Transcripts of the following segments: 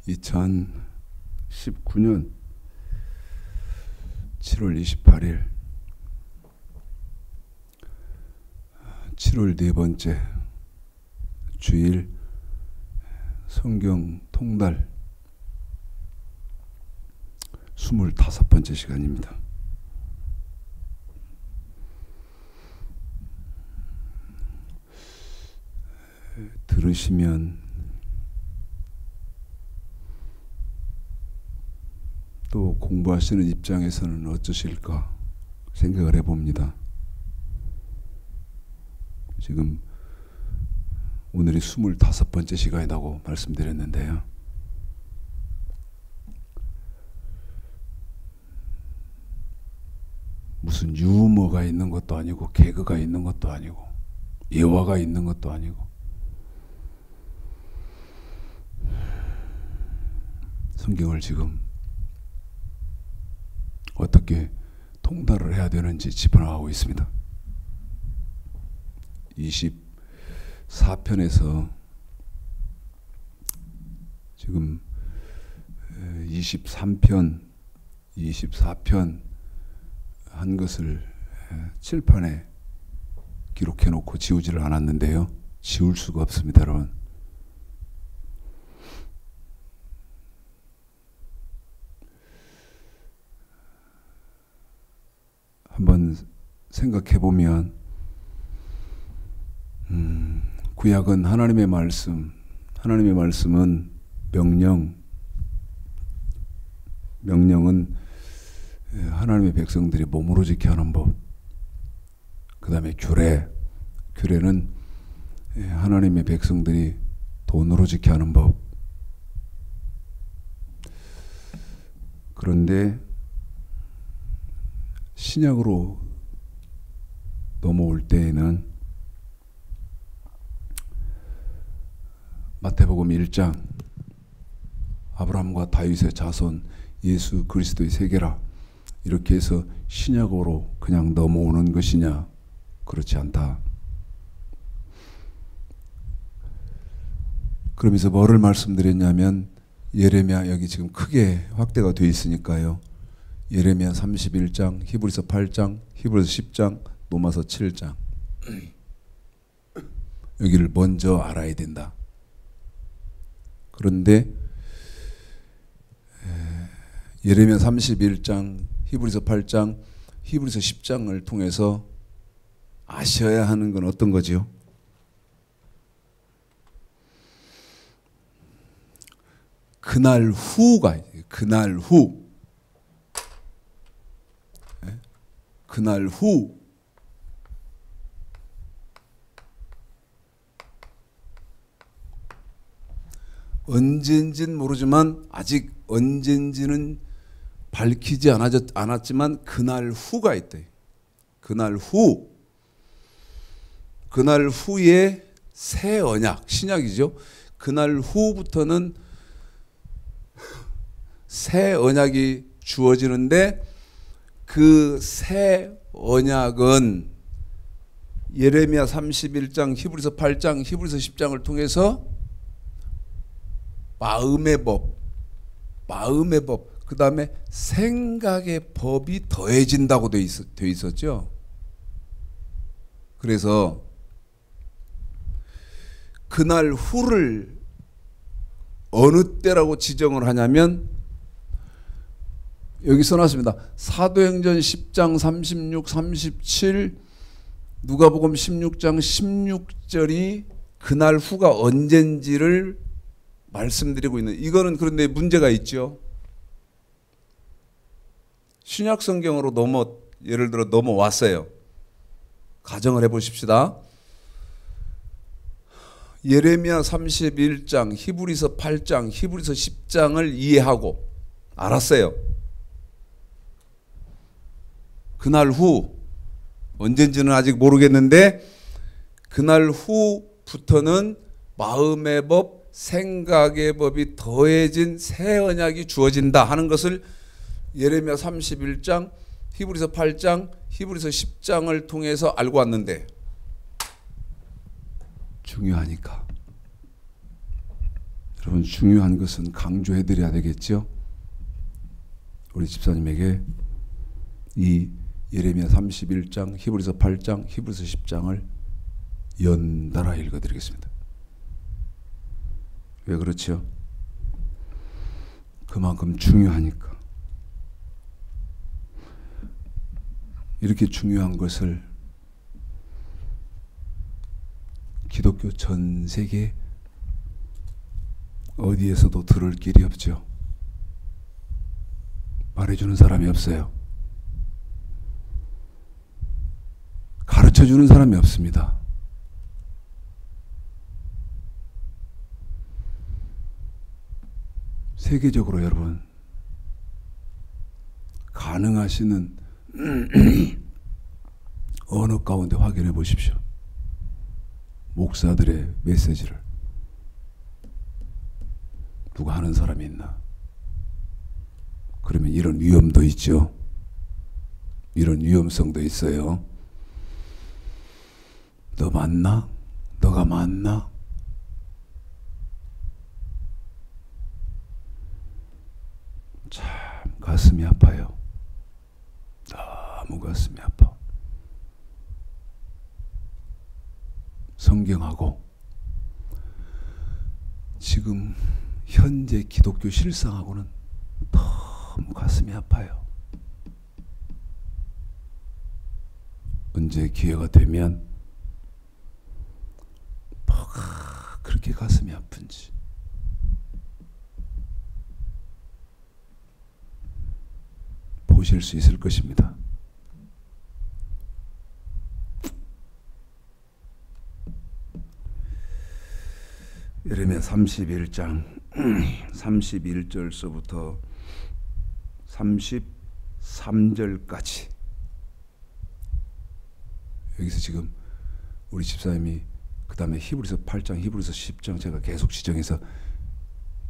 2019년 7월 28일 7월 네 번째 주일 성경 통달 25번째 시간입니다. 들으시면 또 공부하시는 입장에서는 어떠실까 생각을 해봅니다. 지금 오늘이 25번째 시간이라고 말씀드렸는데요. 무슨 유머가 있는 것도 아니고 개그가 있는 것도 아니고 예화가 있는 것도 아니고 성경을 지금 어떻게 통달을 해야 되는지 짚어나가고 있습니다. 24편에서 지금 23편, 24편 한 것을 칠판에 기록해 놓고 지우지를 않았는데요. 지울 수가 없습니다, 여러분. 한번 생각해 보면 구약은 하나님의 말씀, 하나님의 말씀은 명령은 하나님의 백성들이 몸으로 지켜야 하는 법. 그 다음에 규례는 하나님의 백성들이 돈으로 지켜야 하는 법. 그런데 신약으로 넘어올 때에는 마태복음 1장 아브라함과 다윗의 자손 예수 그리스도의 세계라 이렇게 해서 신약으로 그냥 넘어오는 것이냐? 그렇지 않다. 그러면서 뭐를 말씀드렸냐면 예레미야 여기 지금 크게 확대가 되어 있으니까요. 예레미야 31장, 히브리서 8장, 히브리서 10장, 로마서 7장 여기를 먼저 알아야 된다. 그런데 예레미야 31장, 히브리서 8장, 히브리서 10장을 통해서 아셔야 하는 건 어떤 거지요? 그날 후가 그날 후. 그날 후. 언젠지는 모르지만 아직 언젠지는 밝히지 않았지만 그날 후가 있대. 그날 후. 그날 후에 새 언약, 신약이죠. 그날 후부터는 새 언약이 주어지는데 그 새 언약은 예레미야 31장, 히브리서 8장, 히브리서 10장을 통해서 마음의 법, 그 다음에 생각의 법이 더해진다고 되어 있었죠. 그래서 그날 후를 어느 때라고 지정을 하냐면 여기 써놨습니다. 사도행전 10장 36, 37, 누가복음 16장 16절이 그날 후가 언젠지를 말씀드리고 있는, 이거는 그런데 문제가 있죠. 신약 성경으로 예를 들어 넘어왔어요. 가정을 해보십시다. 예레미야 31장, 히브리서 8장, 히브리서 10장을 이해하고 알았어요. 그날 후, 언젠지는 아직 모르겠는데 그날 후부터는 마음의 법, 생각의 법이 더해진 새 언약이 주어진다 하는 것을 예레미야 31장, 히브리서 8장, 히브리서 10장을 통해서 알고 왔는데 중요하니까 여러분 중요한 것은 강조해 드려야 되겠죠. 우리 집사님에게 이 예레미야 31장, 히브리서 8장, 히브리서 10장을 연달아 읽어드리겠습니다. 왜 그렇죠? 그만큼 중요하니까. 이렇게 중요한 것을 기독교 전 세계 어디에서도 들을 길이 없죠. 말해주는 사람이 없어요. 가르쳐주는 사람이 없습니다. 세계적으로 여러분 가능하시는 언어 가운데 확인해 보십시오. 목사들의 메시지를 누가 하는 사람이 있나? 그러면 이런 위험도 있죠. 이런 위험성도 있어요. 너 맞나? 너가 맞나? 참 가슴이 아파요. 너무 가슴이 아파. 성경하고 지금 현재 기독교 실상하고는 너무 가슴이 아파요. 언제 기회가 되면 뭐가 그렇게 가슴이 아픈지 보실 수 있을 것입니다. 예레미야 31장 31절서부터 33절까지 여기서 지금 우리 집사님이 그 다음에 히브리서 8장, 히브리서 10장 제가 계속 지정해서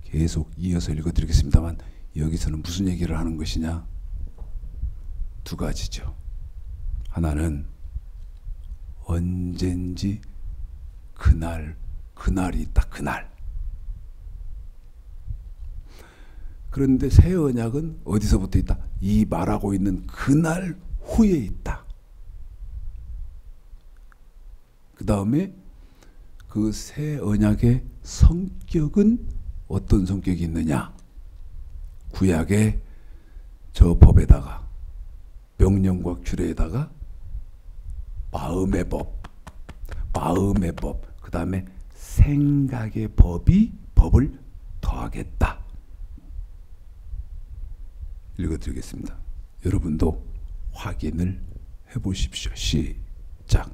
계속 이어서 읽어드리겠습니다만 여기서는 무슨 얘기를 하는 것이냐? 두 가지죠. 하나는 언젠지 그날이 있다. 그날. 그런데 새 언약은 어디서부터 있다? 이 말하고 있는 그날 후에 있다. 그 다음에 그 새 언약의 성격은 어떤 성격이 있느냐? 구약의 저 법에다가 명령과 규례에다가 마음의 법, 그 다음에 생각의 법을 더하겠다. 읽어드리겠습니다. 여러분도 확인을 해보십시오. 시작.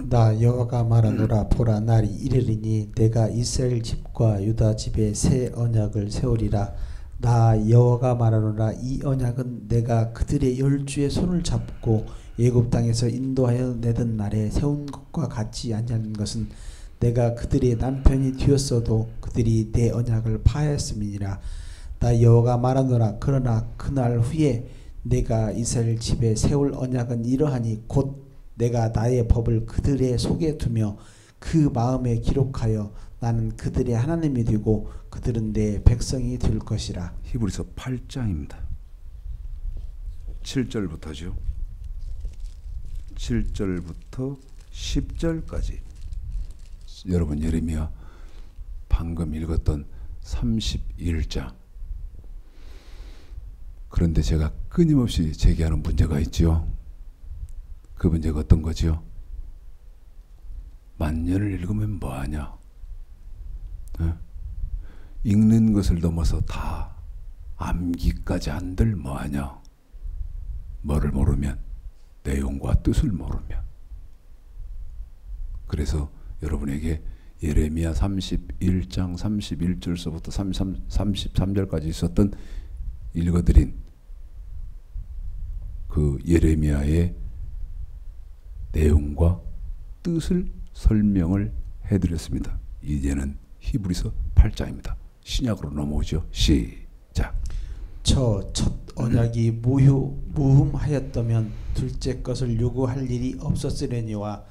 나 여호와가 말하노라. 보라, 날이 이르리니 내가 이스라엘 집과 유다 집에 새 언약을 세우리라. 나 여호와가 말하노라. 이 언약은 내가 그들의 열주의 손을 잡고 애굽 땅에서 인도하여 내던 날에 세운 것과 같지 아니하는 것은 내가 그들의 남편이 되었어도 그들이 내 언약을 파하였음이니라. 나 여호와가 말하노라. 그러나 그날 후에 내가 이스라엘 집에 세울 언약은 이러하니 곧 내가 나의 법을 그들의 속에 두며 그 마음에 기록하여 나는 그들의 하나님이 되고 그들은 내 백성이 될 것이라. 히브리서 8장입니다. 7절부터죠. 7절부터 10절까지 여러분 예레미야 방금 읽었던 31장. 그런데 제가 끊임없이 제기하는 문제가 있죠. 그 문제가 어떤 거죠? 만년을 읽으면 뭐하냐? 읽는 것을 넘어서 다 암기까지 한들 뭐하냐? 뭐를 모르면? 내용과 뜻을 모르면. 그래서 여러분에게 예레미야 31장 31절서부터 33절까지 있었던 읽어드린 그 예레미야의 내용과 뜻을 설명을 해드렸습니다. 이제는 히브리서 8장입니다. 신약으로 넘어오죠. 시작. 저 첫 언약이 무흠하였다면 둘째 것을 요구할 일이 없었으려니와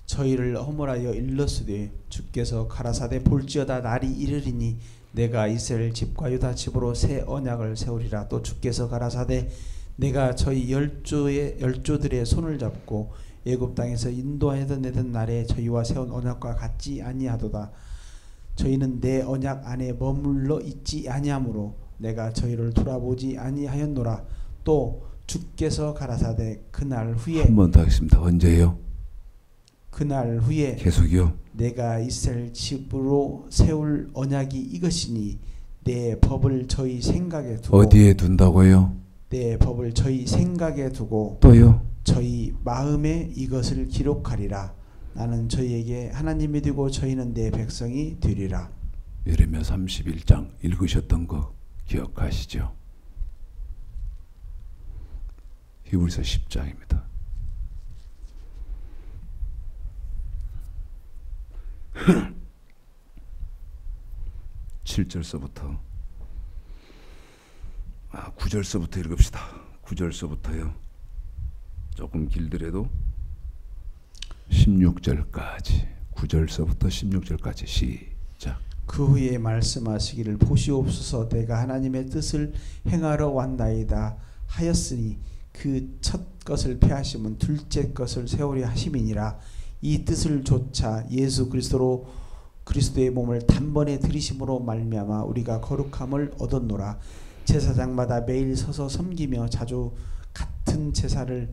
저희를 허물하여 일렀으되 주께서 가라사대 볼지어다 날이 이르리니 내가 이스라엘 집과 유다 집으로 새 언약을 세우리라. 또 주께서 가라사대 내가 저희 열조들의 손을 잡고 애굽 땅에서 인도하여 내던 날에 저희와 세운 언약과 같지 아니하도다. 저희는 내 언약 안에 머물러 있지 아니하므로 내가 저희를 돌아보지 아니하였노라. 또 주께서 가라사대 그날 후에 한 번 더 하겠습니다. 언제요? 그날 후에 계속이요. 내가 이스라엘 집으로 세울 언약이 이것이니 내 법을 저희 생각에 두고 어디에 둔다고요? 내 법을 저희 생각에 두고 또요? 저희 마음에 이것을 기록하리라. 나는 저희에게 하나님이 되고 저희는 내 백성이 되리라. 예레미야 31장 읽으셨던 거 기억하시죠? 히브리서 10장입니다. 7절서부터 9절서부터 읽읍시다. 9절서부터요. 조금 길더라도 16절까지 9절서부터 16절까지 시작. 그 후에 말씀하시기를 보시옵소서 내가 하나님의 뜻을 행하러 왔나이다 하였으니 그 첫 것을 폐하심은 둘째 것을 세우려 하심이니라. 이 뜻을 조차 예수 그리스도의 몸을 단번에 들이심으로 말미암아 우리가 거룩함을 얻었노라. 제사장마다 매일 서서 섬기며 자주 같은 제사를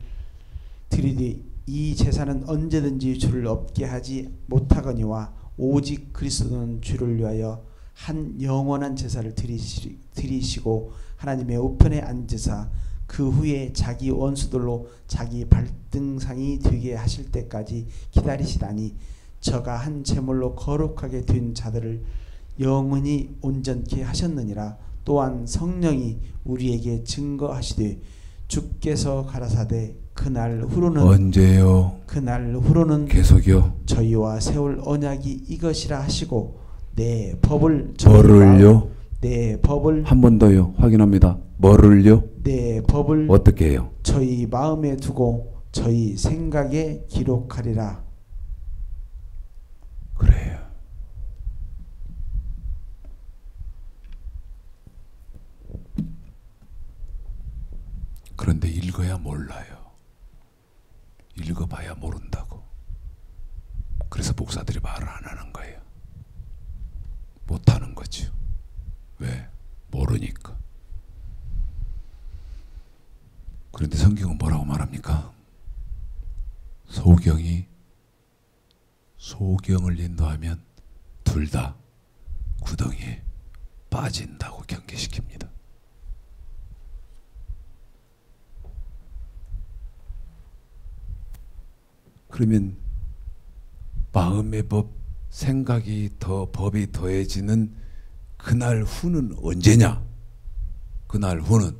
드리되 이 제사는 언제든지 주를 없게 하지 못하거니와 오직 그리스도는 주를 위하여 한 영원한 제사를 드리시고 하나님의 우편에 앉으사 그 후에 자기 원수들로 자기 발등상이 되게 하실 때까지 기다리시다니 저가 한 제물로 거룩하게 된 자들을 영원히 온전케 하셨느니라. 또한 성령이 우리에게 증거하시되 주께서 가라사대 그날 후로는 언제요? 그날 후로는 계속요. 저희와 세울 언약이 이것이라 하시고 내 법을 뭐를요? 내 법을 한 번 더요. 확인합니다. 뭐를요? 내 법을 어떻게 해요? 저희 마음에 두고 저희 생각에 기록하리라. 그래요. 그런데 읽어야 몰라요. 읽어봐야 모른다고. 그래서 목사들이 말을 안 하는 거예요. 못하는 거죠. 왜? 모르니까. 그런데 성경은 뭐라고 말합니까? 소경을 인도하면 둘 다 구덩이에 빠진다고 경계시킵니다. 그러면 마음의 법, 생각이 법이 더해지는 그날 후는 언제냐? 그날 후는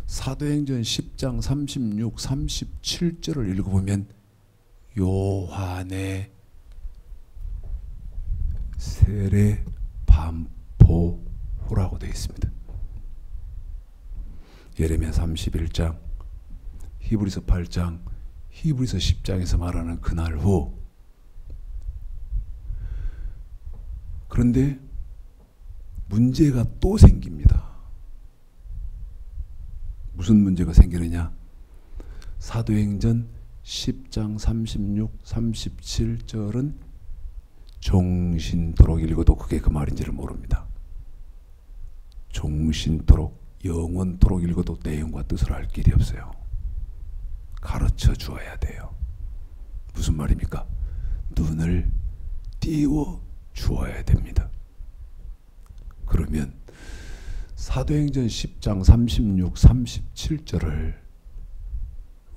사도행전 10장 36, 37절을 읽어보면 요한의 세례 반포후라고 되어 있습니다. 예레미야 31장, 히브리서 8장, 히브리서 10장에서 말하는 그날 후. 그런데 문제가 또 생깁니다. 무슨 문제가 생기느냐? 사도행전 10장 36, 37절은 종신토록 읽어도 그게 그 말인지를 모릅니다. 종신토록, 영원토록 읽어도 내용과 뜻을 알 길이 없어요. 가르쳐 주어야 돼요. 무슨 말입니까? 눈을 띄워 주어야 됩니다. 그러면 사도행전 10장 36, 37절을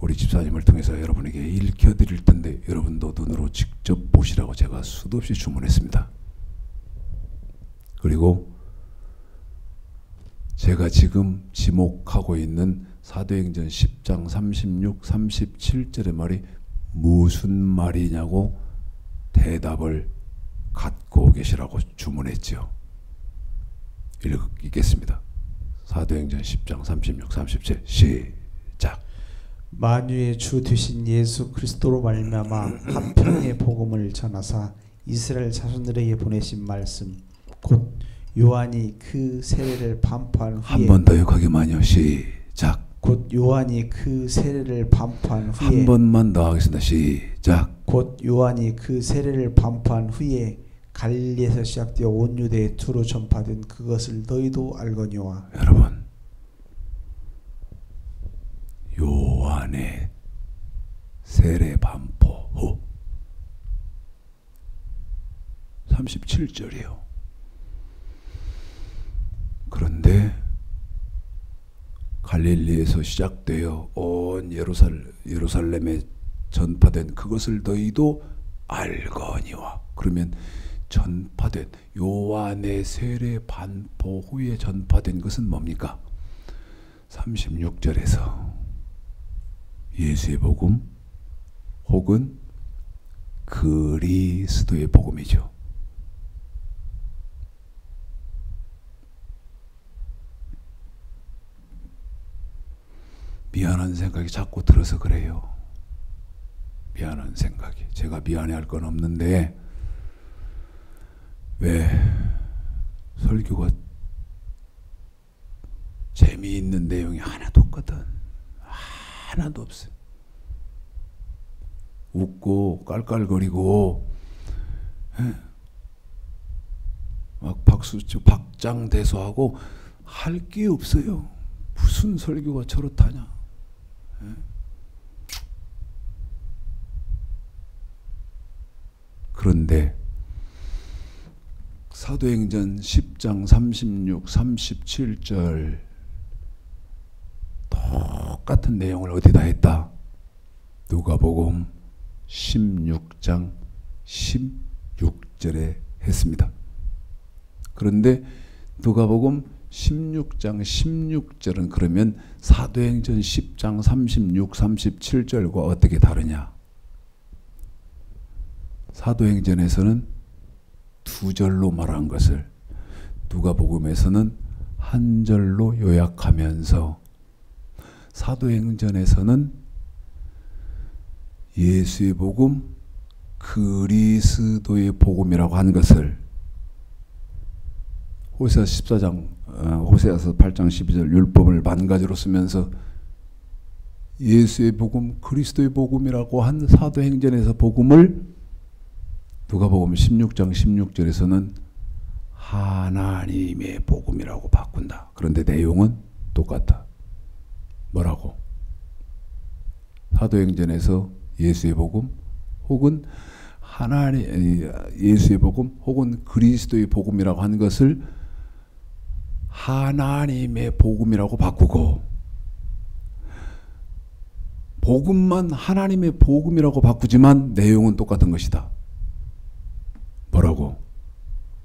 우리 집사님을 통해서 여러분에게 읽혀드릴 텐데 여러분도 눈으로 직접 보시라고 제가 수도 없이 주문했습니다. 그리고 제가 지금 지목하고 있는 사도행전 10장 36, 37절의 말이 무슨 말이냐고 대답을 갖고 계시라고 주문했죠. 읽겠습니다. 사도행전 10장 36, 37 시작. 만유의 주 되신 예수 그리스도로 말미암아 화평의 복음을 전하사 이스라엘 자손들에게 보내신 말씀 곧 요한이 그 세례를 반포한 한 후에 번 더 욕하기만요. 시작. 곧 요한이 그 세례를 반포한 후에 한 번만 더 하겠습니다. 시작. 곧 요한이 그 세례를 반포한 후에 갈릴리에서 시작되어 온 유대에 두루 전파된 그것을 너희도 알거니와. 여러분, 요한의 세례 반포 후 37절이요. 그런데 갈릴리에서 시작되어 온 예루살렘에 전파된 그것을 너희도 알거니와. 그러면 전파된 요한의 세례 반포 후에 전파된 것은 뭡니까? 36절에서 예수의 복음 혹은 그리스도의 복음이죠. 미안한 생각이 자꾸 들어서 그래요. 미안한 생각이. 제가 미안해할 건 없는데 왜 설교가 재미있는 내용이 하나도 없거든. 하나도 없어요. 웃고 깔깔거리고 막 박수치고 박장대소하고 할 게 없어요. 무슨 설교가 저렇다냐. 그런데 사도행전 10장 36, 37절 똑같은 내용을 어디다 했다? 누가복음 16장 16절에 했습니다. 그런데 누가복음 16장 16절은 그러면 사도행전 10장 36, 37절과 어떻게 다르냐? 사도행전에서는 두 절로 말한 것을 누가복음에서는 한 절로 요약하면서 사도행전에서는 예수의 복음, 그리스도의 복음이라고 한 것을 호세아서 14장, 호세아서 8장 12절 율법을 만가지로 쓰면서 예수의 복음, 그리스도의 복음이라고 한 사도행전에서 복음을 누가복음 16장 16절에서는 하나님의 복음이라고 바꾼다. 그런데 내용은 똑같다. 뭐라고? 사도행전에서 예수의 복음 혹은 예수의 복음 혹은 그리스도의 복음이라고 한 것을 하나님의 복음이라고 바꾸고 복음만 하나님의 복음이라고 바꾸지만 내용은 똑같은 것이다. 뭐라고?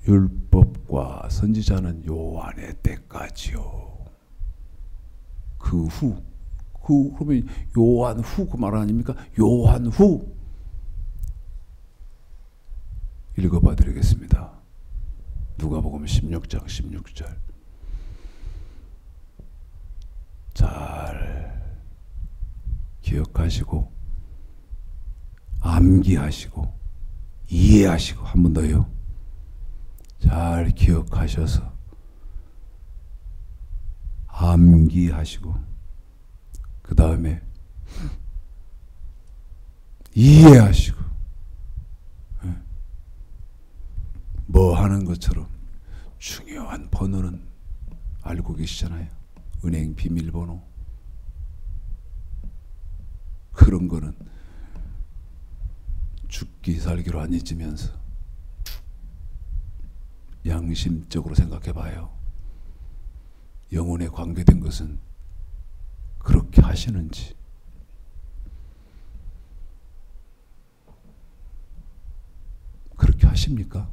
율법과 선지자는 요한의 때까지요. 그러면 요한 후 그 말 아닙니까? 요한 후 읽어봐 드리겠습니다. 누가복음 16장 16절 잘 기억하시고 암기하시고 이해하시고 한 번 더요. 잘 기억하셔서 암기하시고 그 다음에 이해하시고 뭐 하는 것처럼 중요한 번호는 알고 계시잖아요. 은행 비밀번호 그런 거는 죽기 살기로 안 잊으면서 양심적으로 생각해 봐요. 영혼에 관계된 것은 그렇게 하시는지. 그렇게 하십니까?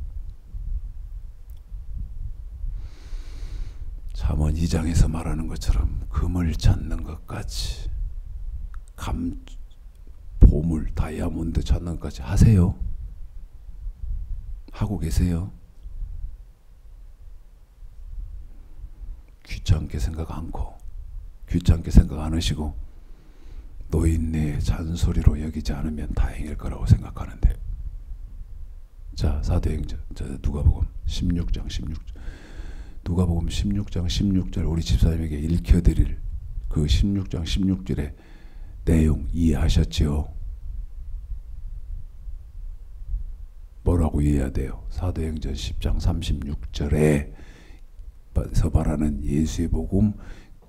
잠언 2장에서 말하는 것처럼 금을 찾는 것까지 보물, 다이아몬드 찾는 것까지 하세요? 하고 계세요? 귀찮게 생각 않고 귀찮게 생각 안 하시고 노인네의 잔소리로 여기지 않으면 다행일 거라고 생각하는데, 자, 사도행전, 누가복음 16장 16절, 누가복음 16장 16절 우리 집사님에게 읽혀드릴 그 16장 16절의 내용 이해하셨지요? 뭐라고 이해해야 돼요? 사도행전 10장 36절에 서 말하는 예수의 복음,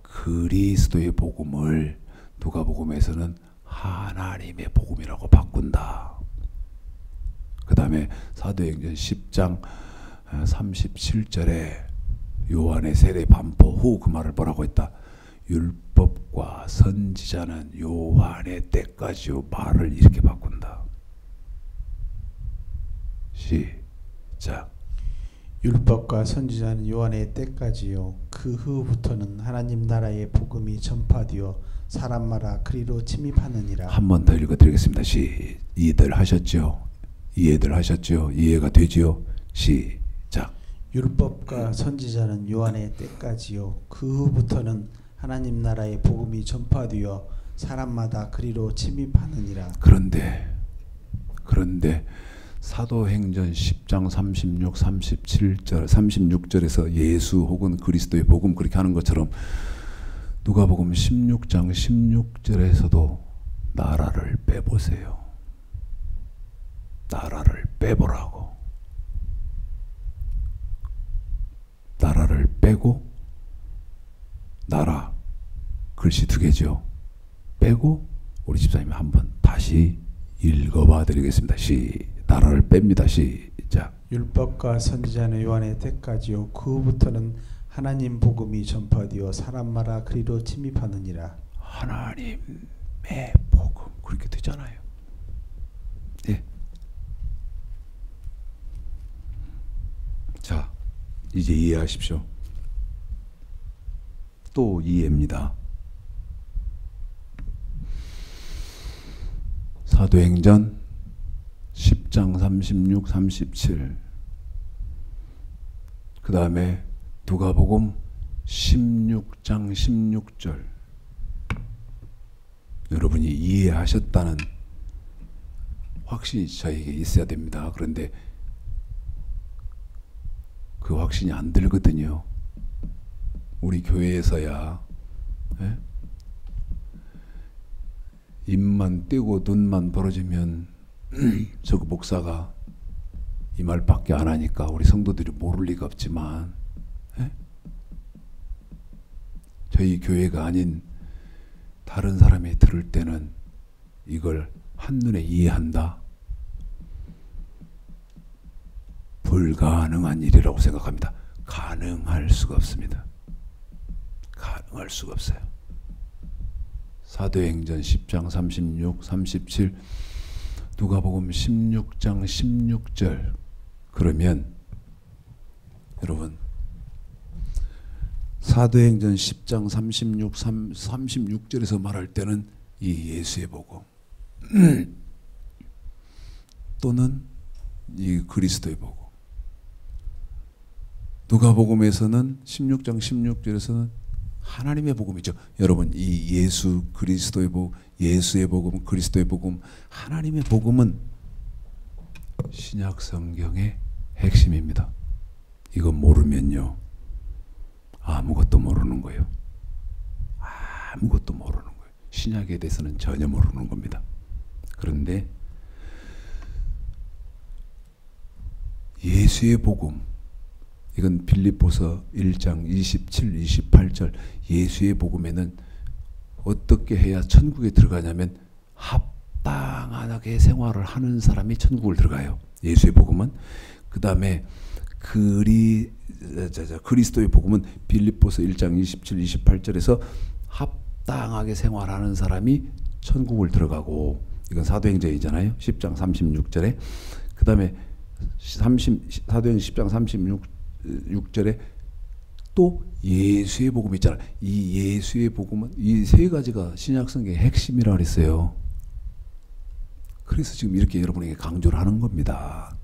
그리스도의 복음을 누가복음에서는 하나님의 복음이라고 바꾼다. 그 다음에 사도행전 10장 37절에 요한의 세례 반포 후 그 말을 뭐라고 했다? 율법과 선지자는 요한의 때까지요. 말을 이렇게 바꾼다. 시작. 율법과 선지자는 요한의 때까지요. 그 후부터는 하나님 나라의 복음이 전파되어 사람마다 그리로 침입하느니라. 한 번 더 읽어드리겠습니다. 이해들 하셨죠? 이해들 하셨죠? 이해가 되지요? 시작. 율법과 선지자는 요한의 때까지요. 그 후부터는 하나님 나라의 복음이 전파되어 사람마다 그리로 침입하느니라. 그런데 사도행전 10장 36, 37절, 36절에서 예수 혹은 그리스도의 복음 그렇게 하는 것처럼 누가복음 16장 16절에서도 나라를 빼보세요. 나라를 빼보라고. 나라를 빼고 나라 글씨 두 개죠. 빼고 우리 집사님이 한번 다시 읽어봐 드리겠습니다. 나라를 뺍니다. 시작. 율법과 선지자는 요한의 때까지요. 그 후부터는 하나님 복음이 전파되어 사람마다 그리로 침입하느니라. 하나님의 복음 그렇게 되잖아요. 예. 자, 이제 이해하십시오. 또 이해입니다. 사도행전 10장 36, 37. 그 다음에 누가복음 16장 16절. 여러분이 이해하셨다는 확신이 저에게 있어야 됩니다. 그런데 그 확신이 안 들거든요. 우리 교회에서야 입만 떼고 눈만 벌어지면 저 목사가 이 말밖에 안 하니까 우리 성도들이 모를 리가 없지만 저희 교회가 아닌 다른 사람이 들을 때는 이걸 한눈에 이해한다? 불가능한 일이라고 생각합니다. 가능할 수가 없습니다. 가능할 수가 없어요. 사도행전 10장 36, 37, 누가복음 16장 16절. 그러면 여러분 사도행전 10장 36, 36절에서 말할 때는 이 예수의 복음 또는 이 그리스도의 복음, 누가복음에서는 16장 16절에서는 하나님의 복음이죠. 여러분 이 예수 그리스도의 복음, 예수의 복음, 그리스도의 복음, 하나님의 복음은 신약 성경의 핵심입니다. 이거 모르면요 아무것도 모르는 거예요. 아무것도 모르는 거예요. 신약에 대해서는 전혀 모르는 겁니다. 그런데 예수의 복음, 이건 빌립보서 1장 27, 28절 예수의 복음에는 어떻게 해야 천국에 들어가냐면 합당하게 생활을 하는 사람이 천국을 들어가요. 예수의 복음은. 그 다음에 그리스도의 복음은 빌립보서 1장 27, 28절에서 합당하게 생활하는 사람이 천국을 들어가고, 이건 사도행전이잖아요. 10장 36절에. 그 다음에 사도행전 10장 36절에 또 예수의 복음이 있잖아요. 이 예수의 복음은 이 세 가지가 신약성경의 핵심이라고 그랬어요. 그래서 지금 이렇게 여러분에게 강조를 하는 겁니다.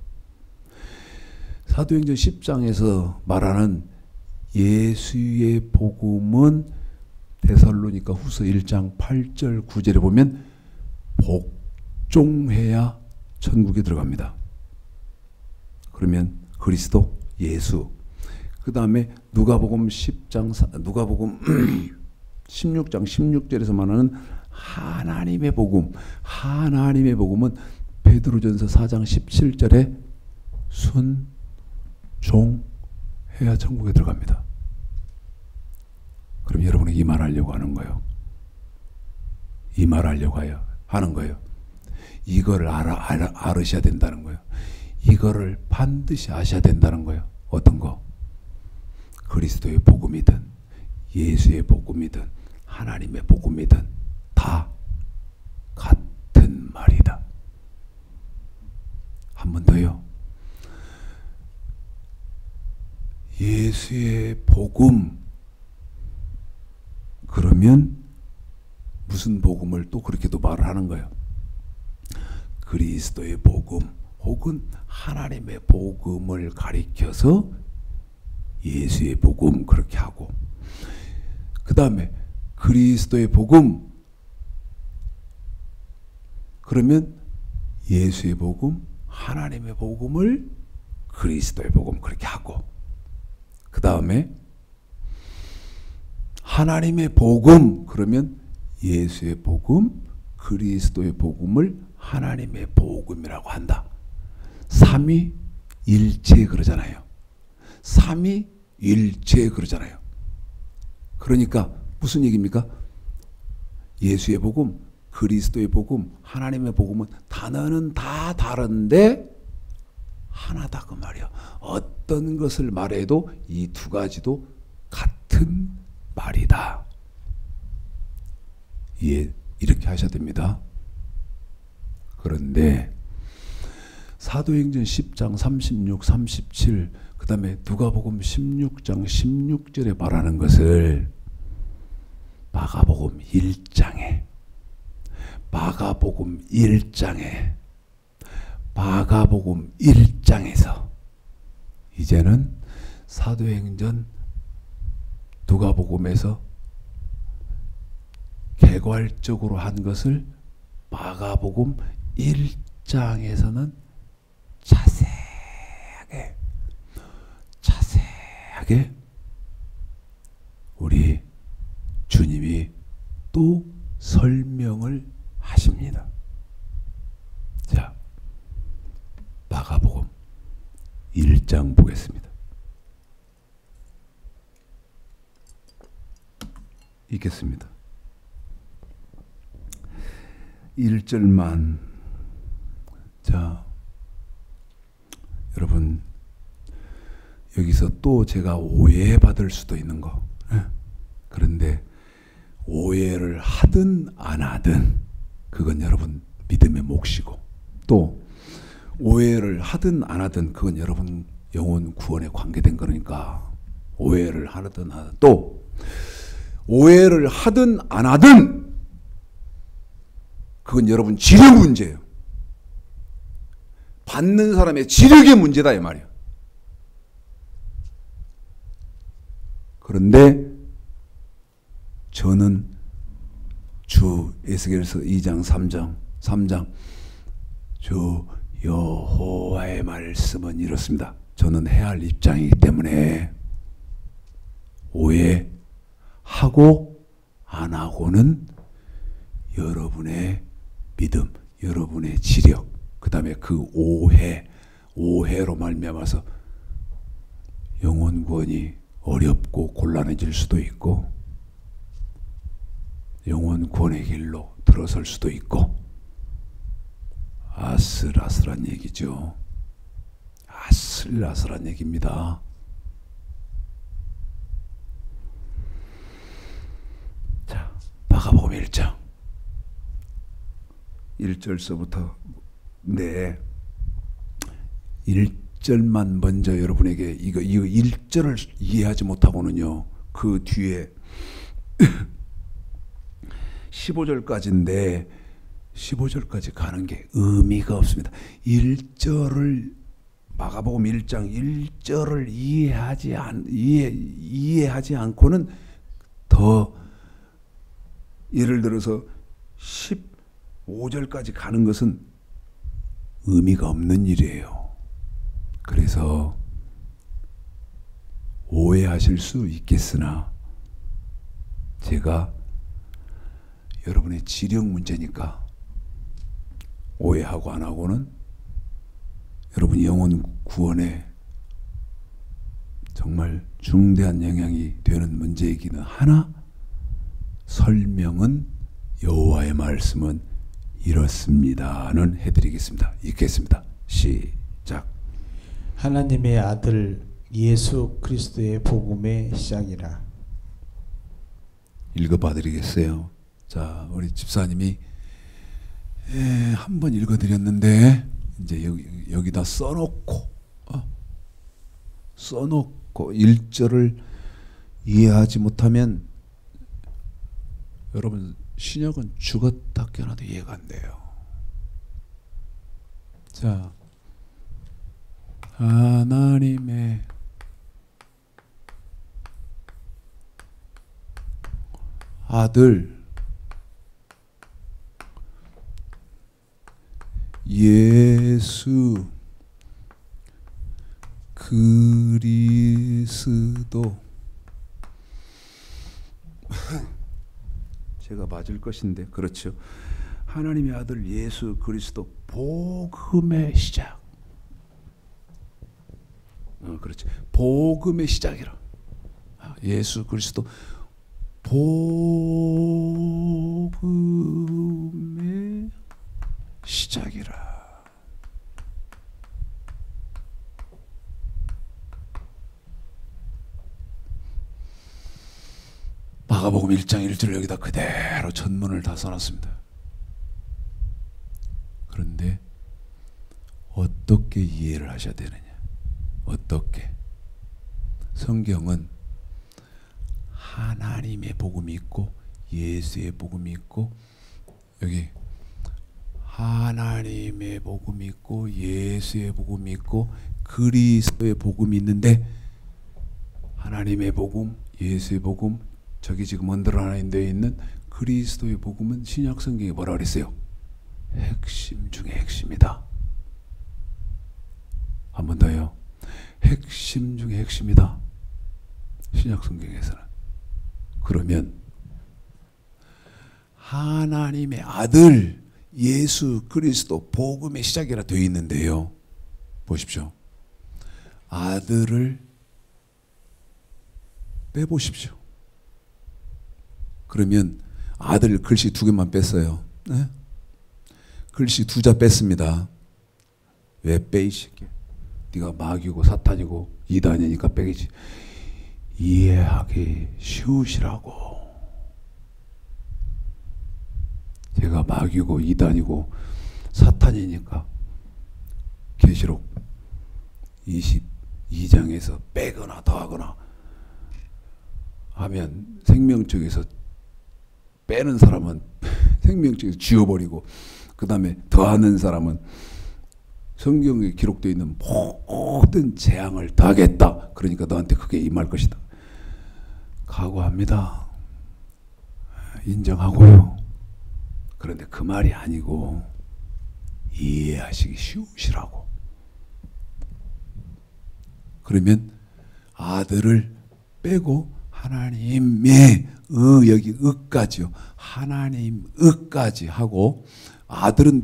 사도행전 10장에서 말하는 예수의 복음은 데살로니가 후서 1장 8절 9절에 보면 복종해야 천국에 들어갑니다. 그러면 그리스도 예수, 그 다음에 누가복음 16장 16절에서 말하는 하나님의 복음, 하나님의 복음은 베드로전서 4장 17절에 순종해야 천국에 들어갑니다. 그럼 여러분이 이 말하려고 하는 거예요. 이 말하려고 하는 거예요. 이걸 알으셔야 된다는 거예요. 이거를 반드시 아셔야 된다는 거예요. 어떤 거? 그리스도의 복음이든 예수의 복음이든 하나님의 복음이든 다 같은 말이다. 한 번 더요. 예수의 복음, 그러면 무슨 복음을 또 그렇게도 말을 하는 거예요. 그리스도의 복음 혹은 하나님의 복음을 가리켜서 예수의 복음 그렇게 하고, 그 다음에 그리스도의 복음 그러면 예수의 복음, 하나님의 복음을 그리스도의 복음 그렇게 하고, 그 다음에 하나님의 복음 그러면 예수의 복음, 그리스도의 복음을 하나님의 복음이라고 한다. 삼위일체 그러잖아요. 삼위일체 그러잖아요. 그러니까 무슨 얘기입니까? 예수의 복음, 그리스도의 복음, 하나님의 복음은 단어는 다 다른데 하나다 그 말이야. 어떤 것을 말해도 이 두 가지도 같은 말이다. 예, 이렇게 하셔야 됩니다. 그런데 사도행전 10장 36, 37, 그 다음에 누가복음 16장 16절에 말하는 것을 마가복음 1장에, 마가복음 1장에, 마가복음 1장에서 이제는 사도행전 누가복음에서 개괄적으로 한 것을 마가복음 1장에서는 자세하게 우리 주님이 또 설명을 하십니다. 자, 마가복음 1장 보겠습니다. 읽겠습니다. 1절만. 자, 여러분 여기서 또 제가 오해받을 수도 있는 거. 그런데 오해를 하든 안 하든 그건 여러분 믿음의 몫이고, 또 오해를 하든 안 하든 그건 여러분 영혼 구원에 관계된 거니까 오해를 하든 안 하든, 또 오해를 하든 안 하든 그건 여러분 지력 문제예요. 받는 사람의 지력의 문제다 이 말이에요. 그런데 저는 주 에스겔서 2장 3장 주 여호와의 말씀은 이렇습니다. 저는 해야 할 입장이기 때문에 오해하고 안 하고는 여러분의 믿음, 여러분의 지력, 그 다음에 그 오해로 말미암아서 영혼 구원이 어렵고 곤란해질 수도 있고 영혼 구원의 길로 들어설 수도 있고, 아슬아슬한 얘기죠. 아슬아슬한 얘기입니다. 자, 마가복음 1장 1절서부터 1절만 먼저 여러분에게 이거 1절을 이해하지 못하고는요 그 뒤에 15절까지인데 15절까지 가는 게 의미가 없습니다. 1절을 마가복음 1장 1절을 이해하지 않고는 더 예를 들어서 15절까지 가는 것은 의미가 없는 일이에요. 그래서 오해하실 수 있겠으나 제가 여러분의 지령 문제니까 오해하고 안 하고는 여러분 영혼 구원에 정말 중대한 영향이 되는 문제이기는 하나 설명은 여호와의 말씀은 이렇습니다는 해드리겠습니다. 읽겠습니다. 시작. 하나님의 아들 예수 그리스도의 복음의 시작이라. 읽어봐드리겠어요. 자, 우리 집사님이 한번 읽어드렸는데 이제 여기다 써놓고 1절을 이해하지 못하면 여러분 신약은 죽었다 깨어나도 이해가 안 돼요. 자, 하나님의 아들 예수 그리스도 제가 맞을 것인데 그렇죠. 하나님의 아들 예수 그리스도 복음의 시작. 그렇죠. 복음의 시작이라. 예수 그리스도 복음의 시작이라. 마가복음 1장 1절 여기다 그대로 전문을 다 써놨습니다. 그런데 어떻게 이해를 하셔야 되느냐? 어떻게? 성경은 하나님의 복음이 있고 예수의 복음이 있고 여기 하나님의 복음이 있고 예수의 복음이 있고 그리스도의 복음이 있는데 하나님의 복음, 예수의 복음, 저기 지금 언더라인되어 있는 그리스도의 복음은 신약 성경에 뭐라 그랬어요? 핵심 중에 핵심이다. 한 번 더요. 핵심 중에 핵심이다. 신약 성경에서는. 그러면 하나님의 아들 예수 그리스도 복음의 시작이라 되어 있는데요. 보십시오. 아들을 빼보십시오. 그러면 아들 글씨 2개만 뺐어요. 네? 글씨 2자 뺐습니다. 왜 빼 이 새끼? 네가 마귀고 사탄이고 이단이니까 빼겠지. 이해하기 쉬우시라고. 제가 마귀고 이단이고 사탄이니까 계시록 22장에서 빼거나 더하거나 하면 생명책에서 빼는 사람은 생명책에서 지워버리고 그 다음에 더하는 사람은 성경에 기록되어 있는 모든 재앙을 당하겠다. 그러니까 너한테 크게 임할 것이다. 각오합니다. 인정하고요. 그런데 그 말이 아니고 이해하시기 쉬우시라고. 그러면 아들을 빼고 하나님의 여기 의까지요. 하나님 의까지 하고 아들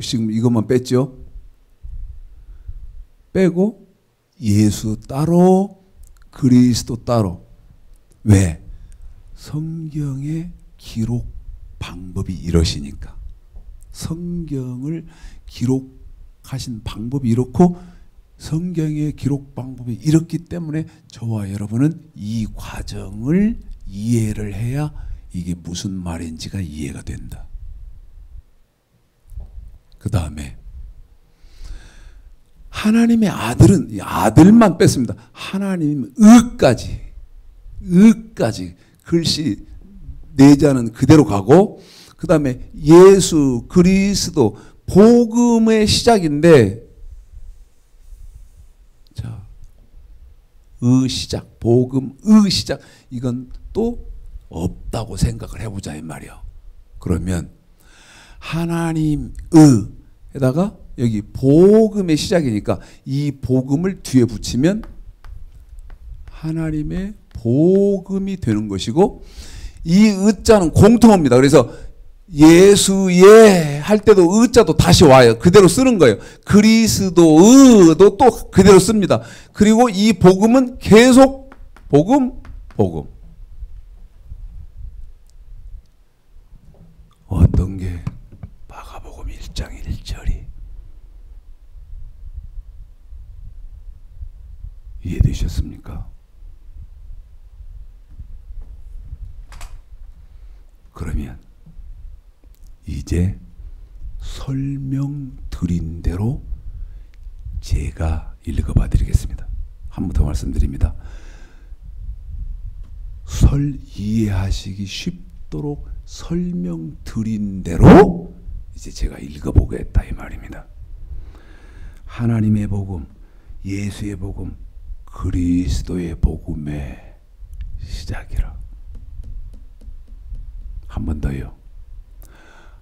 지금 이것만 뺐죠. 빼고 예수 따로 그리스도 따로. 왜? 성경의 기록 방법이 이러시니까. 성경을 기록하신 방법이 이렇고 성경의 기록 방법이 이렇기 때문에 저와 여러분은 이 과정을 이해를 해야 이게 무슨 말인지가 이해가 된다. 그 다음에 하나님의 아들은 아들만 뺐습니다. 하나님 의까지 글씨 4자는 그대로 가고 그 다음에 예수 그리스도 복음의 시작인데 자, 의 시작, 복음 의 시작 이건 또 없다고 생각을 해보자 이 말이요. 그러면 하나님의에다가 여기 복음의 시작이니까 이 복음을 뒤에 붙이면 하나님의 복음이 되는 것이고, 이 의자는 공통어입니다. 그래서 예수의 할 때도 의자도 다시 와요. 그대로 쓰는 거예요. 그리스도의도 또 그대로 씁니다. 그리고 이 복음은 계속 복음. 어떤 게 마가복음 1장 1절이 이해되셨습니까? 그러면 이제 설명드린 대로 제가 읽어봐 드리겠습니다. 한 번 더 말씀드립니다. 이해하시기 쉽도록 설명드린 대로 이제 제가 읽어보겠다 이 말입니다. 하나님의 복음, 예수의 복음, 그리스도의 복음의 시작이라. 한 번 더요.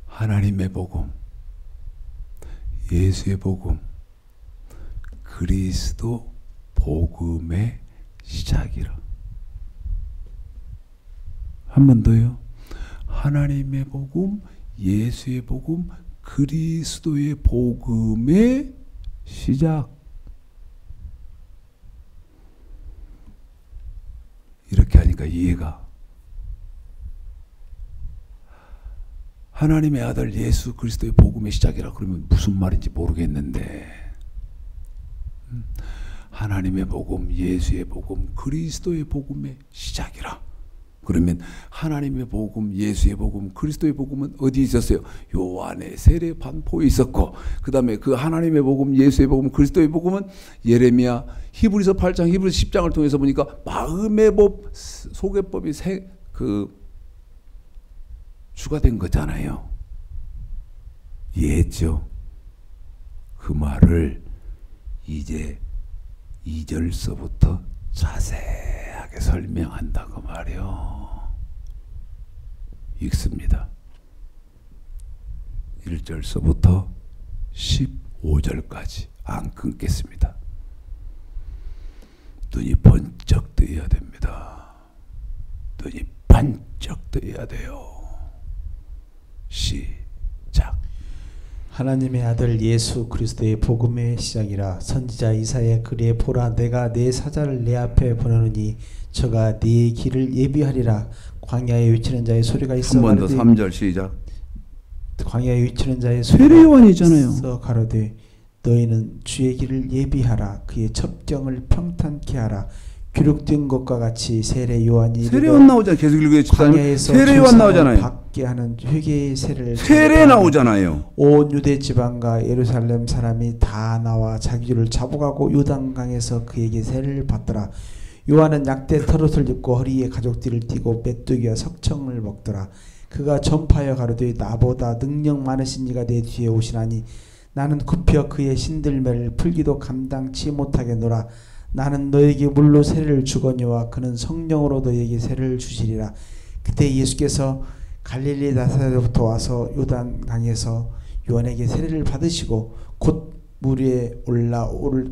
하나님의 복음, 예수의 복음, 그리스도 복음의 시작이라. 한 번 더요. 하나님의 복음, 예수의 복음, 그리스도의 복음의 시작. 이렇게 하니까 이해가. 하나님의 아들 예수 그리스도의 복음의 시작이라 그러면 무슨 말인지 모르겠는데, 하나님의 복음, 예수의 복음, 그리스도의 복음의 시작이라. 그러면 하나님의 복음, 예수의 복음, 그리스도의 복음은 어디 있었어요? 요한의 세례 반포에 있었고, 그 다음에 그 하나님의 복음, 예수의 복음, 그리스도의 복음은 예레미야, 히브리서 8장, 히브리서 10장을 통해서 보니까 마음의 법, 소개법이 추가된 거잖아요. 이해했죠? 그 말을 이제 2절서부터 자세하게 설명한다고 말이요. 읽습니다. 1절서부터 15절까지 안 끊겠습니다. 눈이 번쩍 뜨여야 됩니다. 눈이 반짝 뜨여야 돼요. 시작. 하나님의 아들 예수 그리스도의 복음의 시작이라. 선지자 이사야 그리에 보라, 내가 내 사자를 내 앞에 보내노니 저가 네 길을 예비하리라. 광야에 외치는 자의 소리가 있어. 한 번 더 3절 시작. 광야에 외치는 자의 소리가 세례 요한이잖아요. 있어 가로되 너희는 주의 길을 예비하라. 그의 첩경을 평탄케 하라. 기록된 것과 같이 세례 요한이 세례 요한 나오잖아요. 계속 읽어요. 세례 요한 나오잖아요. 받게 하는 회개의 세례를 세례 나오잖아요. 온 유대 지방과 예루살렘 사람이 다 나와 자기 주를 잡아가고 요단강에서 그에게 세례를 받더라. 요한은 약대 털옷을 입고 허리에 가죽띠를 띠고 메뚜기와 석청을 먹더라. 그가 전파하여 가로되 나보다 능력 많으신 이가 내 뒤에 오시나니 나는 굽혀 그의 신들매를 풀기도 감당치 못하겠노라. 나는 너에게 물로 세례를 주거니와 그는 성령으로 너에게 세례를 주시리라. 그때 예수께서 갈릴리 나사렛부터 와서 요단강에서 요한에게 세례를 받으시고 곧 물 위에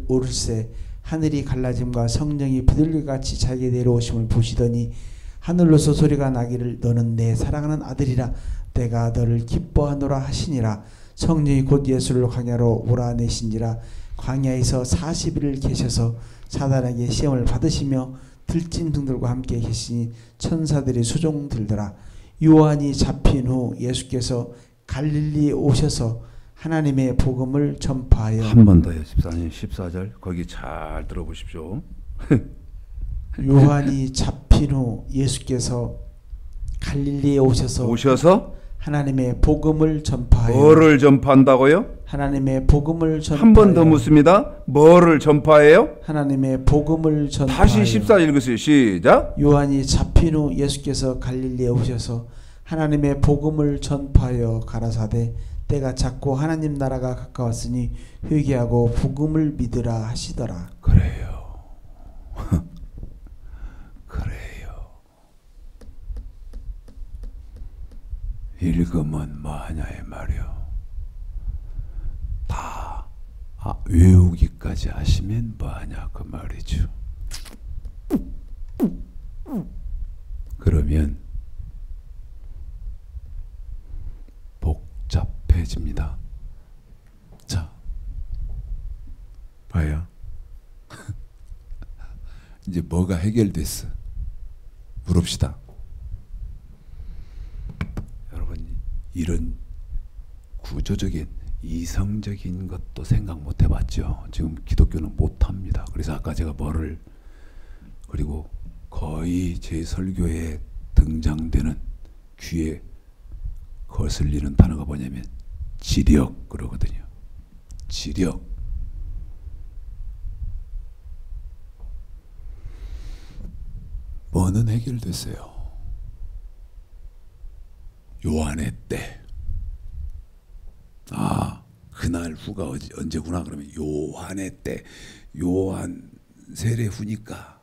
오를새 하늘이 갈라짐과 성령이 비둘기같이 자기에 내려오심을 보시더니 하늘로서 소리가 나기를 너는 내 사랑하는 아들이라 내가 너를 기뻐하노라 하시니라. 성령이 곧 예수를 광야로 몰아내신지라. 광야에서 40일을 계셔서 사단에게 시험을 받으시며 들진 등들과 함께 계시니 천사들이 수종 들더라. 요한이 잡힌 후 예수께서 갈릴리에 오셔서 하나님의 복음을 전파하여. 한 번 더요. 14절 거기 잘 들어보십시오. 요한이 잡힌 후 예수께서 갈릴리에 오셔서 하나님의 복음을 전파하여. 뭐를 전파한다고요? 하나님의 복음을 전파하여. 한 번 더 묻습니다. 뭐를 전파해요? 하나님의 복음을 전파하여. 다시 14 읽으세요. 시작. 요한이 잡힌 후 예수께서 갈릴리에 오셔서 하나님의 복음을 전파하여 가라사대 때가 찼고 하나님 나라가 가까웠으니 회개하고 복음을 믿으라 하시더라. 그래요. 그래요. 읽으면 뭐하냐 이 말이요. 다 외우기까지 하시면 뭐하냐 그 말이죠. 그러면 복잡해집니다. 자, 봐요. 이제 뭐가 해결됐어? 물읍시다. 여러분, 이런 구조적인 이성적인 것도 생각 못 해봤죠. 지금 기독교는 못합니다. 그래서 아까 제가 그리고 거의 제 설교에 등장되는 귀에 거슬리는 단어가 뭐냐면 지력 그러거든요. 지력. 뭐는 해결됐어요. 요한의 때. 그날 후가 언제구나. 그러면 요한의 때. 요한 세례 후니까.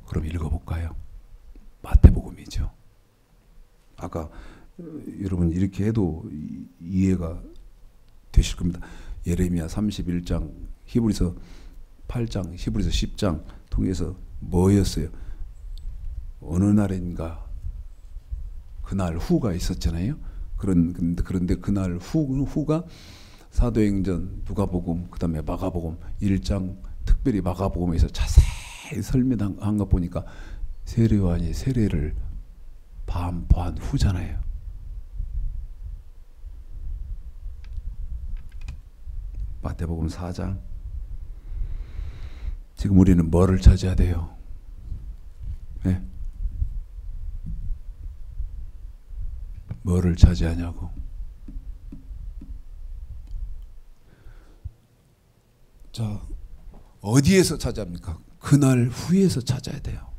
그럼 읽어볼까요? 마태복음이죠. 아까 여러분 이렇게 해도 이해가 되실 겁니다. 예레미야 31장, 히브리서 8장, 히브리서 10장 통해서 뭐였어요? 어느 날인가 그날 후가 있었잖아요. 그런데 그날 후가 사도행전, 누가복음, 그 다음에 마가복음 1장, 특별히 마가복음에서 자세히 설명한 거 보니까 세례요한이 세례를 반포한 후잖아요. 마태복음 4장. 지금 우리는 뭐를 찾아야 돼요? 네? 뭐를 차지하냐고. 자, 어디에서 차지합니까? 그날 후에서 찾아야 돼요.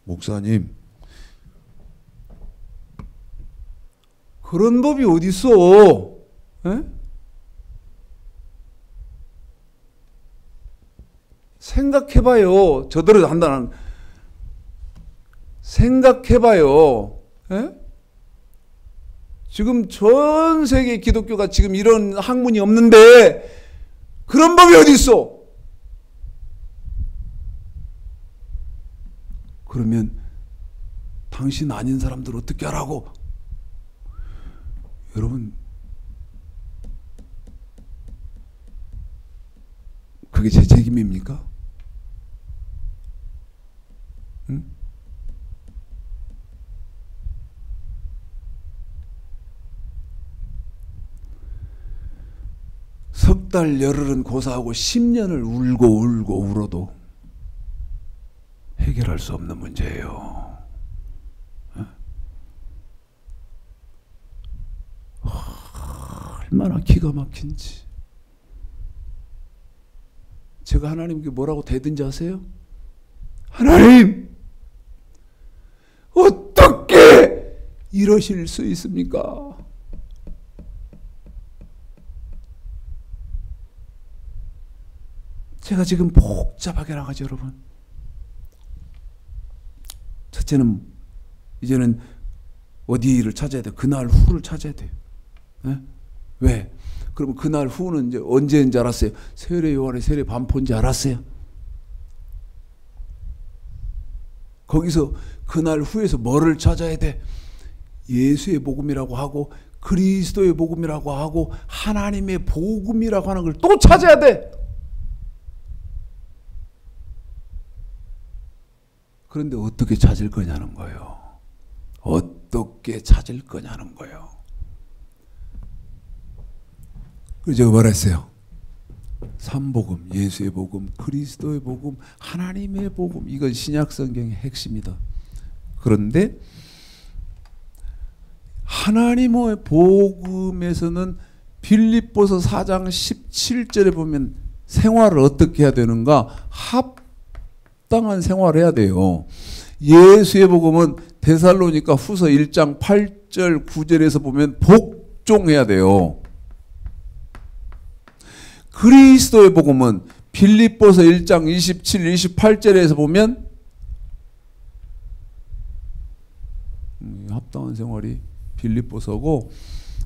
목사님, 그런 법이 어디 있어? 생각해봐요. 저대로 한다는. 생각해봐요. 지금 전 세계 기독교가 지금 이런 학문이 없는데 그런 법이 어디 있어? 그러면 당신 아닌 사람들 어떻게 하라고? 여러분, 그게 제 책임입니까? 응? 석 달 열흘은 고사하고 10년을 울고 울어도 해결할 수 없는 문제예요. 얼마나 기가 막힌지. 제가 하나님께 뭐라고 대든지 아세요? 하나님, 어떻게 이러실 수 있습니까? 제가 지금 복잡하게 나가죠, 여러분. 첫째는 이제는 어디를 찾아야 돼요? 그날 후를 찾아야 돼요. 네? 왜? 그러면 그날 후는 이제 언제인지 알았어요? 세례 요한의 세례 반포인지 알았어요? 거기서 그날 후에서 뭐를 찾아야 돼? 예수의 복음이라고 하고 그리스도의 복음이라고 하고 하나님의 복음이라고 하는 걸 또 찾아야 돼. 그런데 어떻게 찾을 거냐는 거예요. 어떻게 찾을 거냐는 거예요. 그래서 제가 뭐라 했어요? 삼복음, 예수의 복음, 그리스도의 복음, 하나님의 복음, 이건 신약 성경의 핵심이다. 그런데 하나님의 복음에서는 빌립보서 4장 17절에 보면 생활을 어떻게 해야 되는가? 합당한 생활을 해야 돼요. 예수의 복음은 데살로니가 후서 1장 8절 9절에서 보면 복종해야 돼요. 그리스도의 복음은 빌립보서 1장 27, 28절에서 보면 신앙생활이 빌립보서고,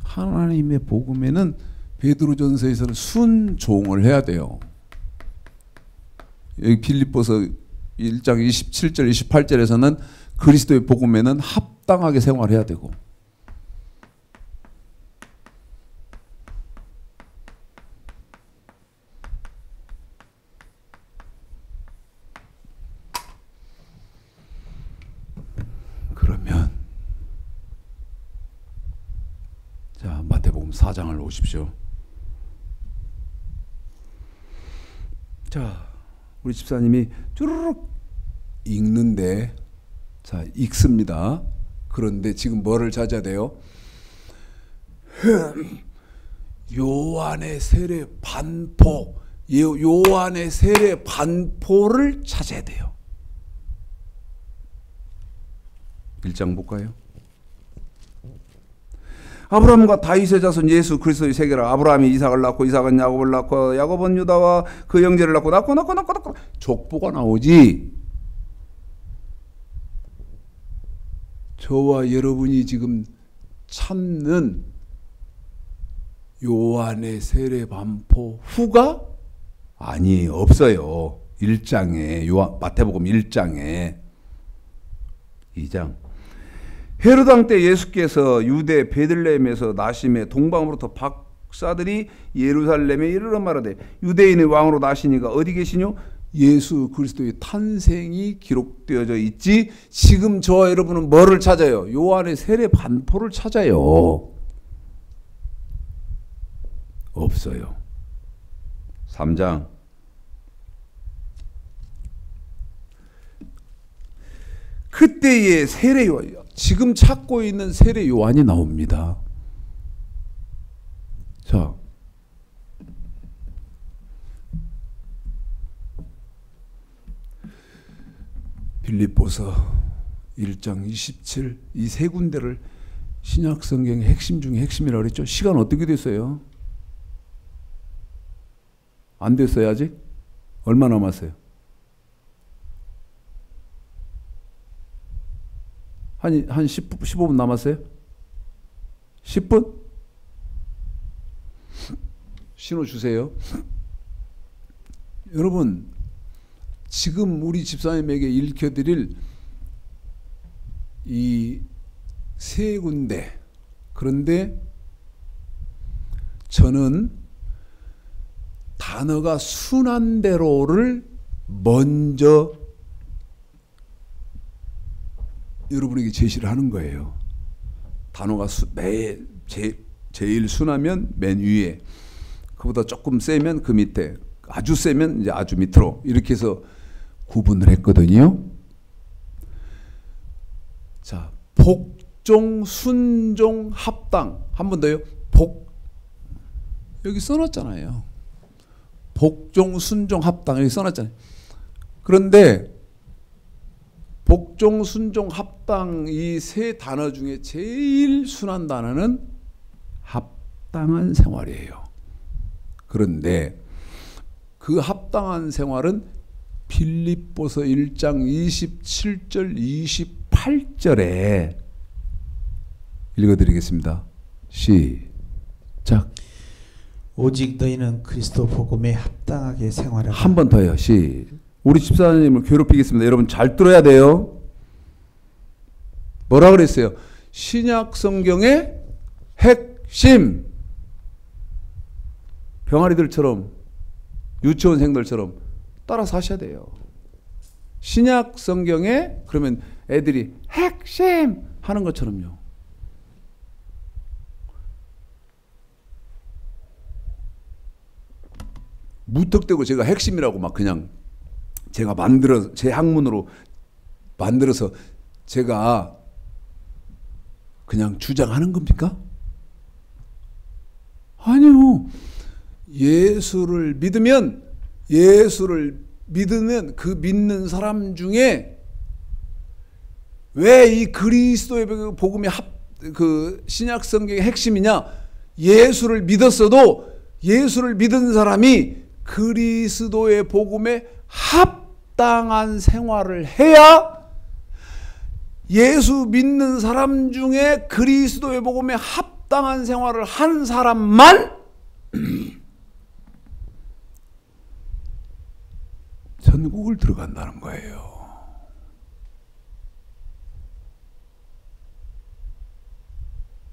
하나님의 복음에는 베드로전서에서는 순종을 해야 돼요. 여기 빌립보서 1장 27절 28절에서는 그리스도의 복음에는 합당하게 생활해야 되고, 그러면 자, 마태복음 4장을 보십시오. 자, 우리 집사님이 쭈르륵 읽는데, 자, 읽습니다. 그런데 지금 뭐를 찾아야 돼요? 요한의 세례 반포, 요한의 세례 반포를 찾아야 돼요. 1장 볼까요? 아브라함과 다윗의 자손 예수 그리스도의 세계라. 아브라함이 이삭을 낳고, 이삭은 야곱을 낳고, 야곱은 유다와 그 형제를 낳고, 낳고 족보가 나오지. 저와 여러분이 지금 찾는 요한의 세례 반포 후가 아니에요. 없어요. 1장에, 마태복음 1장에. 2장. 헤로당 때 예수께서 유대 베들레헴에서 나심에 동방으로부터 박사들이 예루살렘에 이르러 말하되, 유대인의 왕으로 나시니가 어디 계시뇨? 예수 그리스도의 탄생이 기록되어져 있지. 지금 저와 여러분은 뭐를 찾아요? 요한의 세례 반포를 찾아요. 없어요. 3장. 그때의 세례 요한, 지금 찾고 있는 세례 요한이 나옵니다. 자, 빌립보서 1장 27, 이 세 군데를 신약 성경의 핵심 중에 핵심이라고 그랬죠. 시간 어떻게 됐어요? 안 됐어요 아직? 얼마 남았어요? 한 15분 남았어요? 10분? 신호 주세요. 여러분, 지금 우리 집사님에게 읽혀드릴 이 세 군데, 그런데 저는 단어가 순한 대로를 먼저 여러분에게 제시를 하는 거예요. 단어가 제일 순하면 맨 위에, 그보다 조금 세면 그 밑에, 아주 세면 이제 아주 밑으로, 이렇게 해서 구분을 했거든요. 자, 복종, 순종, 합당. 한 번 더요. 여기 써놨잖아요. 복종, 순종, 합당 여기 써놨잖아요. 그런데 복종, 순종, 합당 이 세 단어 중에 제일 순한 단어는 합당한 생활이에요. 그런데 그 합당한 생활은 빌립보서 1장 27절 28절에 읽어드리겠습니다. 시작. 오직 너희는 그리스도 복음에 합당하게 생활하라. 한 번 더요. 우리 집사님을 괴롭히겠습니다. 여러분 잘 들어야 돼요. 뭐라 그랬어요? 신약 성경의 핵심. 병아리들처럼, 유치원생들처럼 따라서 하셔야 돼요. 신약 성경에 그러면 애들이 핵심 하는 것처럼요. 무턱대고 제가 핵심이라고 막 그냥 제가 제 학문으로 만들어서 제가 그냥 주장하는 겁니까? 아니요. 예수를 믿으면 그 믿는 사람 중에 왜 이 그리스도의 복음이 그 신약 성경의 핵심이냐? 예수를 믿었어도 예수를 믿은 사람이 그리스도의 복음에 합당한 생활을 해야 예수 믿는 사람 중에 그리스도의 복음에 합당한 생활을 한 사람만 천국을 들어간다는 거예요.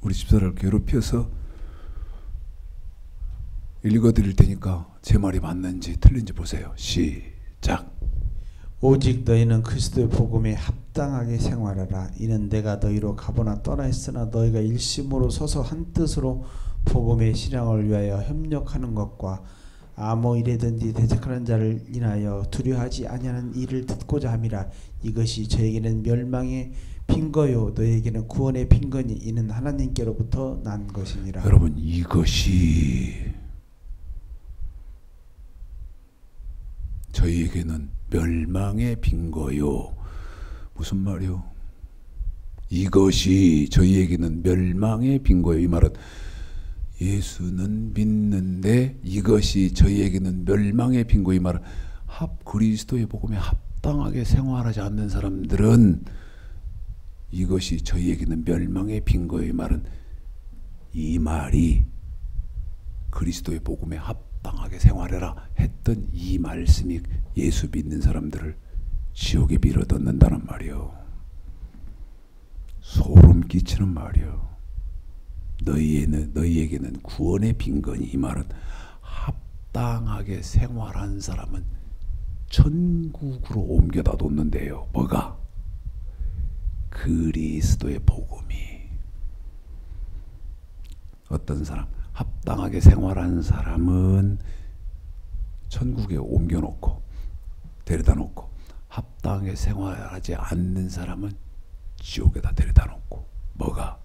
우리 집사를 괴롭혀서 읽어드릴 테니까 제 말이 맞는지 틀린지 보세요. 시작. 오직 너희는 그리스도의 복음에 합당하게 생활하라. 이는 내가 너희로 가보나 떠나 있으나 너희가 일심으로 서서 한 뜻으로 복음의 신앙을 위하여 협력하는 것과 아무 일에든지 대적하는 자를 인하여 두려워하지 아니하는 일을 듣고자 함이라. 이것이 저에게는 멸망의 빈거요 너희에게는 구원의 빈거니 이는 하나님께로부터 난 것이니라. 여러분, 이것이 저희에게는 멸망의 빈거요. 무슨 말이요? 이것이 저희에게는 멸망의 빈거요. 이 말은 예수는 믿는데 이것이 저희에게는 멸망의 빈거. 이 말은 그리스도의 복음에 합당하게 생활하지 않는 사람들은 이것이 저희에게는 멸망의 빈거. 이 말은 이 말이 그리스도의 복음에 합당하게 생활해라 했던 이 말씀이 예수 믿는 사람들을 지옥에 밀어넣는다는 말이요. 소름 끼치는 말이요. 너희에게는 구원의 빈건이. 이 말은 합당하게 생활한 사람은 천국으로 옮겨다 놓는데요. 뭐가? 그리스도의 복음이. 어떤 사람? 합당하게 생활한 사람은 천국에 옮겨놓고 데려다 놓고, 합당하게 생활하지 않는 사람은 지옥에다 데려다 놓고. 뭐가?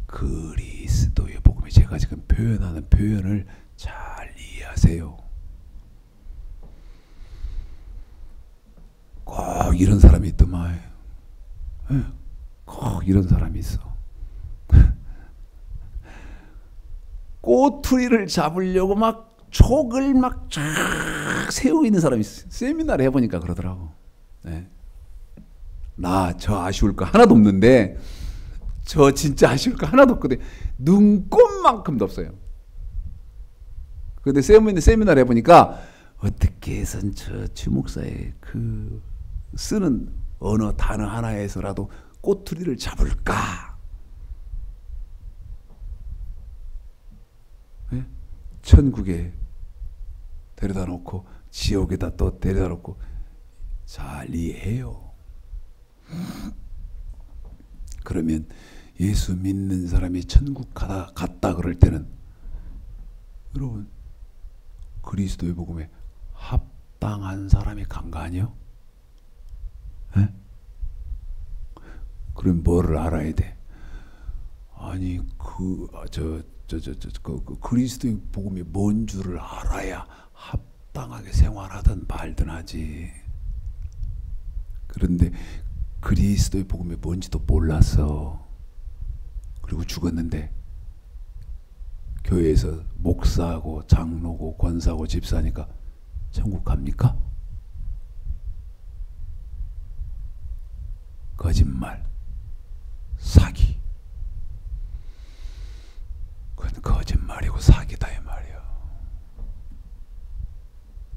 그리스도의 복음이. 제가 지금 표현하는 표현을 잘 이해하세요. 꼭 이런 사람이 있더만. 꼭 이런 사람이 있어. 꼬투리를 잡으려고 막 촉을 막 쫙 세우고 있는 사람이 있어요. 세미나를 해보니까 그러더라고. 네. 나 저 아쉬울 거 하나도 없는데, 저 진짜 아쉬울 거 하나도 없거든. 눈꼽만큼도 없어요. 근데 세미나를 해보니까 어떻게 해선 저 주목사의 그 쓰는 언어 단어 하나에서라도 꼬투리를 잡을까? 네? 천국에 데려다 놓고 지옥에다 또 데려다 놓고. 잘 이해해요. 그러면 예수 믿는 사람이 천국 갔다 그럴 때는 여러분 그리스도의 복음에 합당한 사람이 간 거 아니요? 네? 그럼 뭐를 알아야 돼? 아니 그리스도의 복음이 뭔 줄을 알아야 합당하게 생활하든 말든 하지. 그런데 그리스도의 복음이 뭔지도 몰랐어. 그리고 죽었는데 교회에서 목사하고 장로고 권사하고 집사니까 천국 갑니까? 거짓말, 사기. 그건 거짓말이고 사기다 이 말이야.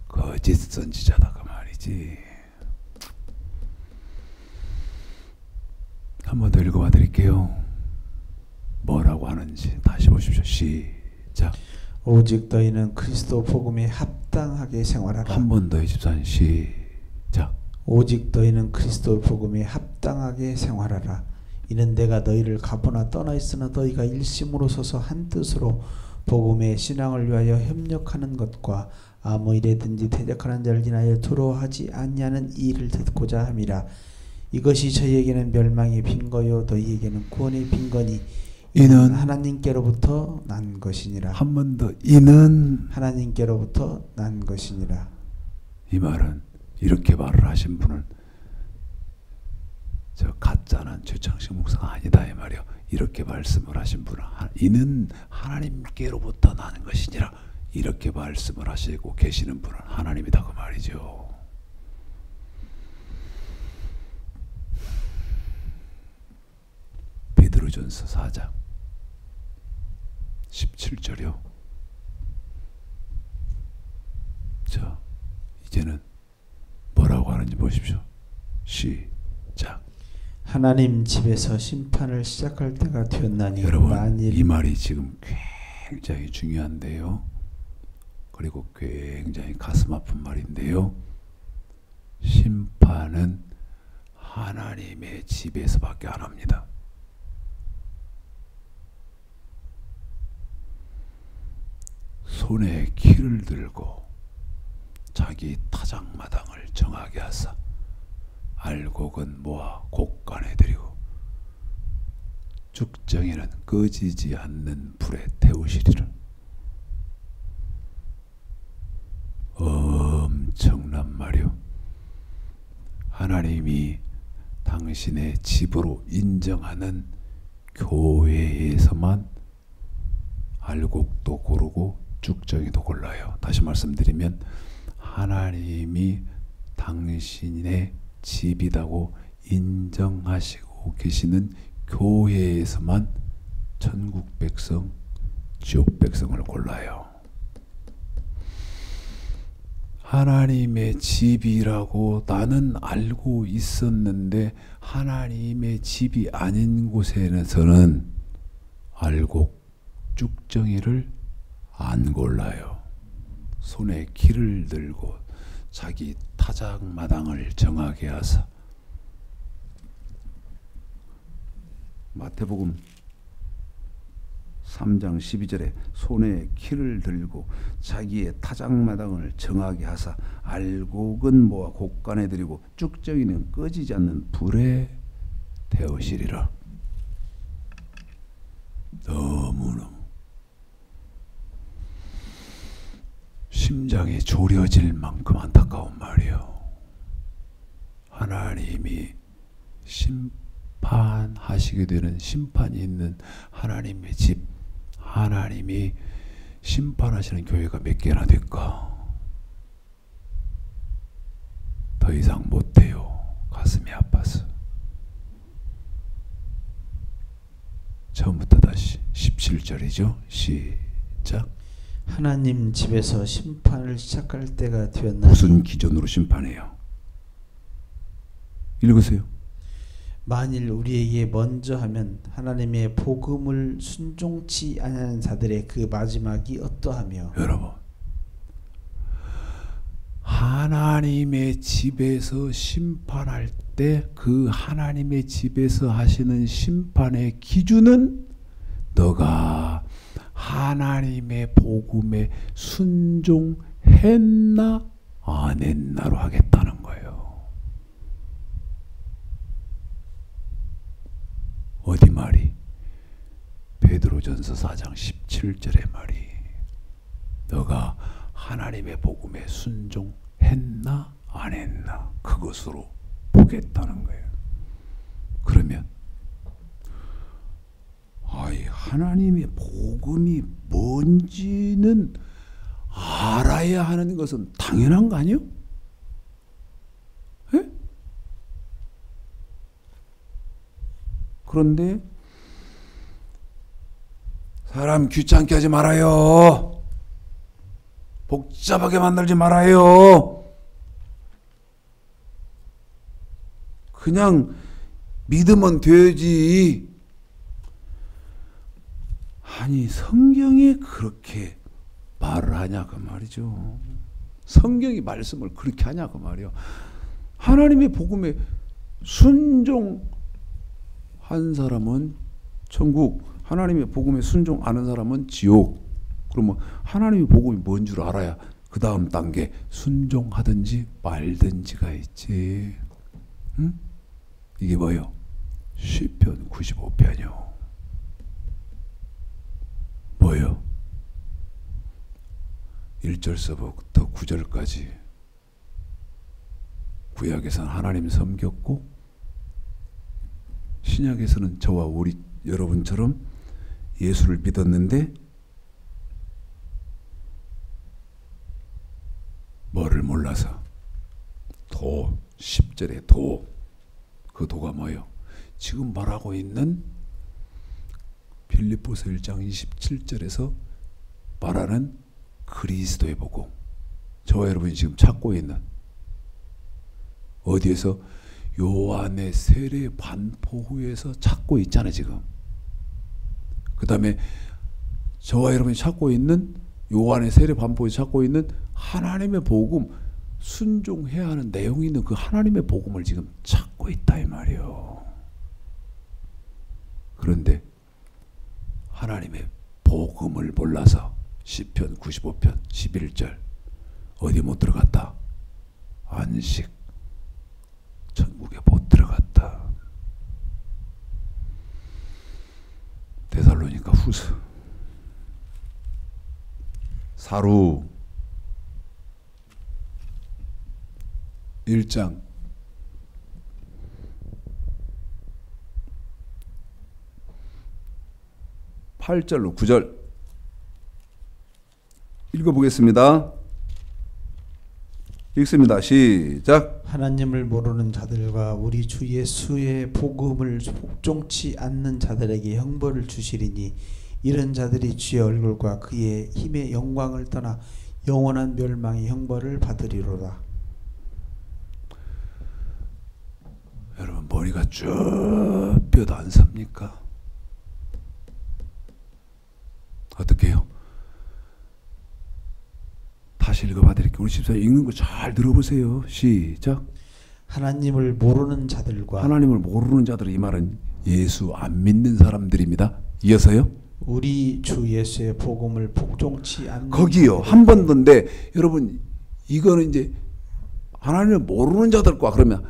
거짓 선지자다 그 말이지. 한 번 더 읽어봐 드릴게요. 뭐라고 하는지 다시 보십시오. 시작. 오직 너희는 그리스도 복음에 합당하게 생활하라. 한 번 더 집사님 시작. 오직 너희는 그리스도 복음에 합당하게 생활하라. 이는 내가 너희를 가보나 떠나 있으나 너희가 일심으로 서서 한 뜻으로 복음의 신앙을 위하여 협력하는 것과 아무 일에든지 대적하는 자를 인하여 두려워하지 아니하는 이 일을 듣고자 함이라. 이것이 저희에게는 멸망의 빈거요 너희에게는 구원의 빈거니 이는 하나님께로부터 난 것이니라. 한 번 더. 이는 하나님께로부터 난 것이니라. 이 말은 이렇게 말을 하신 분은 저 가짜는 최창식 목사가 아니다 이 말이요. 이렇게 말씀을 하신 분은 이는 하나님께로부터 나는 것이니라. 이렇게 말씀을 하시고 계시는 분은 하나님이다 그 말이죠. 베드로전서 4장 17절이요. 자, 이제는 뭐라고 하는지 보십시오. 시작. 하나님 집에서 심판을 시작할 때가 되었나니 여러분, 만일 이 말이 지금 굉장히 중요한데요. 그리고 굉장히 가슴 아픈 말인데요. 심판은 하나님의 집에서밖에 안 합니다. 손에 키를 들고 자기 타작마당을 정하게 하사 알곡은 모아 곡간에 들이고 쭉정이는 꺼지지 않는 불에 태우시리라. 엄청난 말이요. 하나님이 당신의 집으로 인정하는 교회에서만 알곡도 고르고 쭉정이도 골라요. 다시 말씀드리면 하나님이 당신의 집이라고 인정하시고 계시는 교회에서만 천국 백성, 지옥 백성을 골라요. 하나님의 집이라고 나는 알고 있었는데 하나님의 집이 아닌 곳에서는 알곡, 쭉정이를 안 골라요. 손에 키를 들고 자기 타작마당을 정하게 하사. 마태복음 3장 12절에 손에 키를 들고 자기의 타작마당을 정하게 하사 알곡은 모아 곡간에 들이고 쭉정이는 꺼지지 않는 불에 태우시리라. 너무너무 심장이 졸여질 만큼 안타까운 말이요. 하나님이 심판하시게 되는 심판이 있는 하나님의 집, 하나님이 심판하시는 교회가 몇 개나 될까? 더 이상 못해요. 가슴이 아파서. 처음부터 다시 17절이죠. 시작. 하나님 집에서 심판을 시작할 때가 되었나니 무슨 기준으로 심판해요? 읽으세요. 만일 우리에게 먼저 하면 하나님의 복음을 순종치 아니하는 자들의 그 마지막이 어떠하며. 여러분, 하나님의 집에서 심판할 때 그 하나님의 집에서 하시는 심판의 기준은 너가 하나님의 복음에 순종했나 안 했나로 하겠다는 거예요. 어디 말이? 베드로전서 4장 17절의 말이 너가 하나님의 복음에 순종했나 안 했나 그것으로 보겠다는 거예요. 그러면 하나님의 복음이 뭔지는 알아야 하는 것은 당연한 거 아니에요? 에? 그런데 사람 귀찮게 하지 말아요. 복잡하게 만들지 말아요. 그냥 믿으면 되지. 아니 성경이 그렇게 말을 하냐 그 말이죠. 성경이 말씀을 그렇게 하냐 그 말이요. 하나님의 복음에 순종한 사람은 천국, 하나님의 복음에 순종 안 한 사람은 지옥. 그러면 하나님의 복음이 뭔 줄 알아야 그 다음 단계 순종하든지 말든지가 있지. 응? 이게 뭐예요? 시편 95편이요. 뭐예요? 1절서부터 9절까지 구약에서는 하나님 섬겼고 신약에서는 저와 우리 여러분처럼 예수를 믿었는데 뭐를 몰라서 10절에 그 도가 뭐예요? 지금 말하고 있는 빌립보서 1장 27절에서 말하는 그리스도의 복음, 저와 여러분이 지금 찾고 있는, 어디에서? 요한의 세례 반포 후에서 찾고 있잖아요 지금. 그 다음에 저와 여러분이 찾고 있는, 요한의 세례 반포에서 찾고 있는 하나님의 복음, 순종해야 하는 내용이 있는 그 하나님의 복음을 지금 찾고 있다 이 말이에요. 그런데 하나님의 복음을 몰라서 시편 95편 11절 어디 못 들어갔다? 안식 천국에 못 들어갔다. 데살로니가 후서 사루 1장 8절로 9절 읽어보겠습니다. 읽습니다. 시작. 하나님을 모르는 자들과 우리 주 예수의 복음을 복종치 않는 자들에게 형벌을 주시리니 이런 자들이 주의 얼굴과 그의 힘의 영광을 떠나 영원한 멸망의 형벌을 받으리로다. 여러분 머리가 쭉 뼈도 안 삽니까? 어떻게 해요? 다시 읽어봐 드릴게요. 우리 집사님 읽는 거 잘 들어보세요. 시작. 하나님을 모르는 자들과, 하나님을 모르는 자들, 이 말은 예수 안 믿는 사람들입니다. 이어서요. 우리 주 예수의 복음을 복종치 않는 거기요. 한 번 더인데 여러분 이거는 이제 하나님을 모르는 자들과 그러면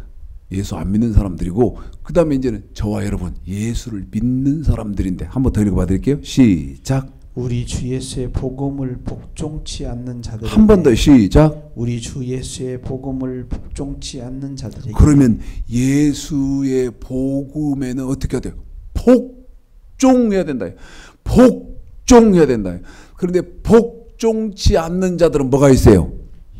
예수 안 믿는 사람들이고, 그 다음에 이제는 저와 여러분 예수를 믿는 사람들인데 한 번 더 읽어봐 드릴게요. 시작. 우리 주 예수의 복음을 복종치 않는 자들에게, 한 번 더 시작. 우리 주 예수의 복음을 복종치 않는 자들에게. 그러면 예수의 복음에는 어떻게 해야 돼요? 복종해야 된다. 복종해야 된다. 그런데 복종치 않는 자들은 뭐가 있어요?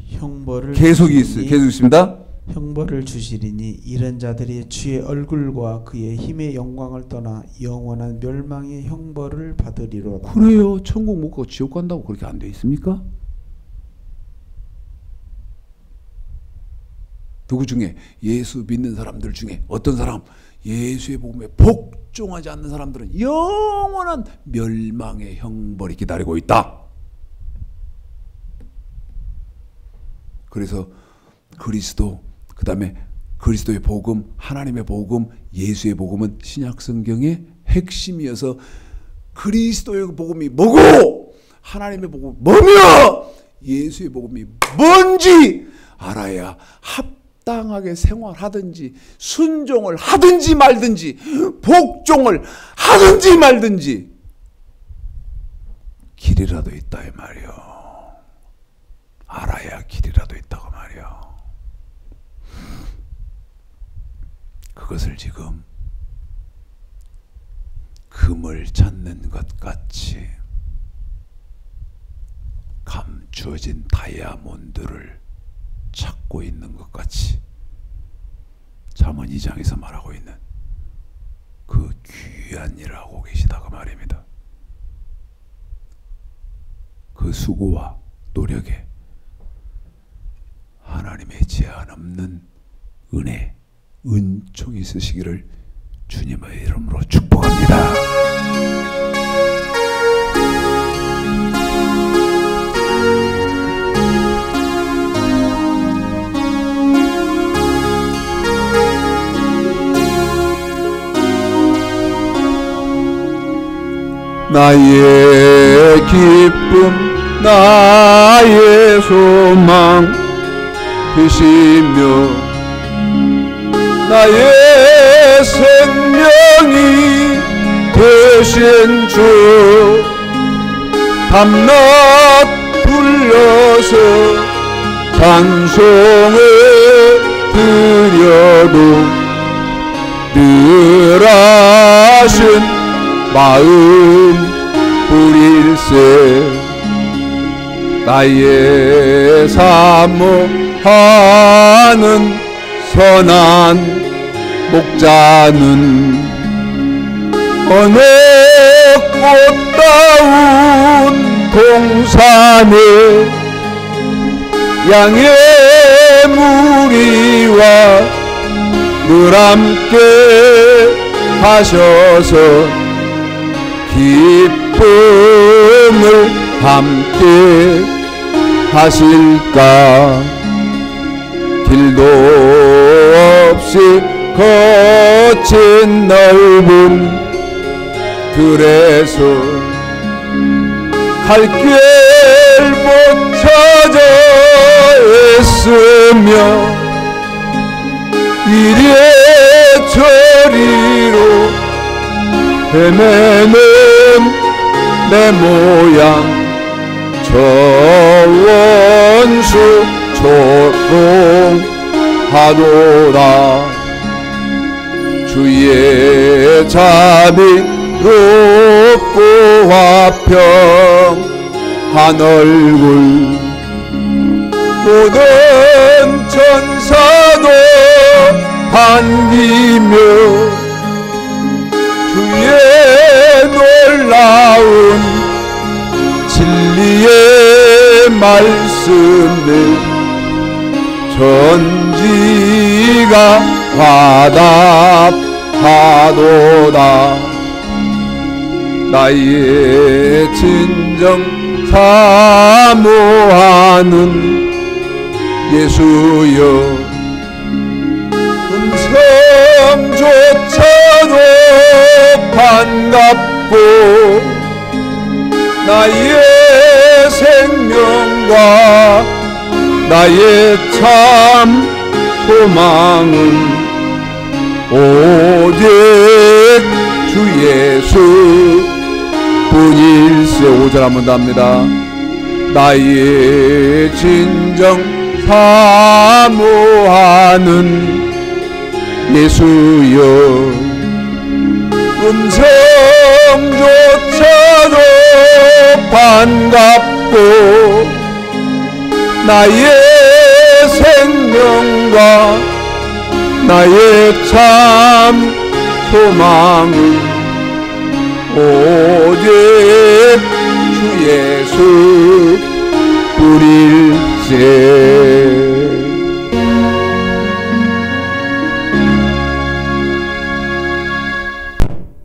형벌을 계속 있습니다. 형벌을 주시리니 이런 자들이 주의 얼굴과 그의 힘의 영광을 떠나 영원한 멸망의 형벌을 받으리로다. 그래요. 천국 못 가고 지옥 간다고 그렇게 안 돼 있습니까? 누구 중에? 예수 믿는 사람들 중에 어떤 사람? 예수의 복음에 복종하지 않는 사람들은 영원한 멸망의 형벌이 기다리고 있다. 그래서 그리스도, 그 다음에 그리스도의 복음, 하나님의 복음, 예수의 복음은 신약 성경의 핵심이어서 그리스도의 복음이 뭐고 하나님의 복음이 뭐며 예수의 복음이 뭔지 알아야 합당하게 생활하든지 순종을 하든지 말든지 복종을 하든지 말든지 길이라도 있다 이 말이요. 알아야 길이라도 있다고 말이요. 그것을 지금 금을 찾는 것 같이 감추어진 다이아몬드를 찾고 있는 것 같이 잠언 2장에서 말하고 있는 그 귀한 일을 하고 계시다고 말입니다. 그 수고와 노력에 하나님의 제한 없는 은혜, 은총이 있으시기를 주님의 이름으로 축복합니다. 나의 기쁨, 나의 소망 되시며 나의 생명이 되신 주 밤낮 불러서 찬송을 드려도 늘 하신 마음 뿌릴세 나의 사모하는 선한 목자는 어느 아름다운 동산에 양의 무리와 늘 함께 하셔서 기쁨을 함께 하실까. 길도 없이 거친 넓은 들에서 갈 길 못 찾아 애쓰며 이래저리로 헤매는 내 모양 저 원수 조롱하노라. 주의 자비롭고 화평한 얼굴 모든 천사도 반기며 주의 놀라운 진리의 말씀을 전지가 화답하도다. 나의 진정 사모하는 예수여, 음성조차도 반갑고 나의 생명과 나의 참 소망은 오직 주 예수 뿐일세. 5절 한번 더 합니다. 나의 진정 사모하는 예수여, 음성조차도 반갑고 나의 생명과 나의 참 소망은 오직 주 예수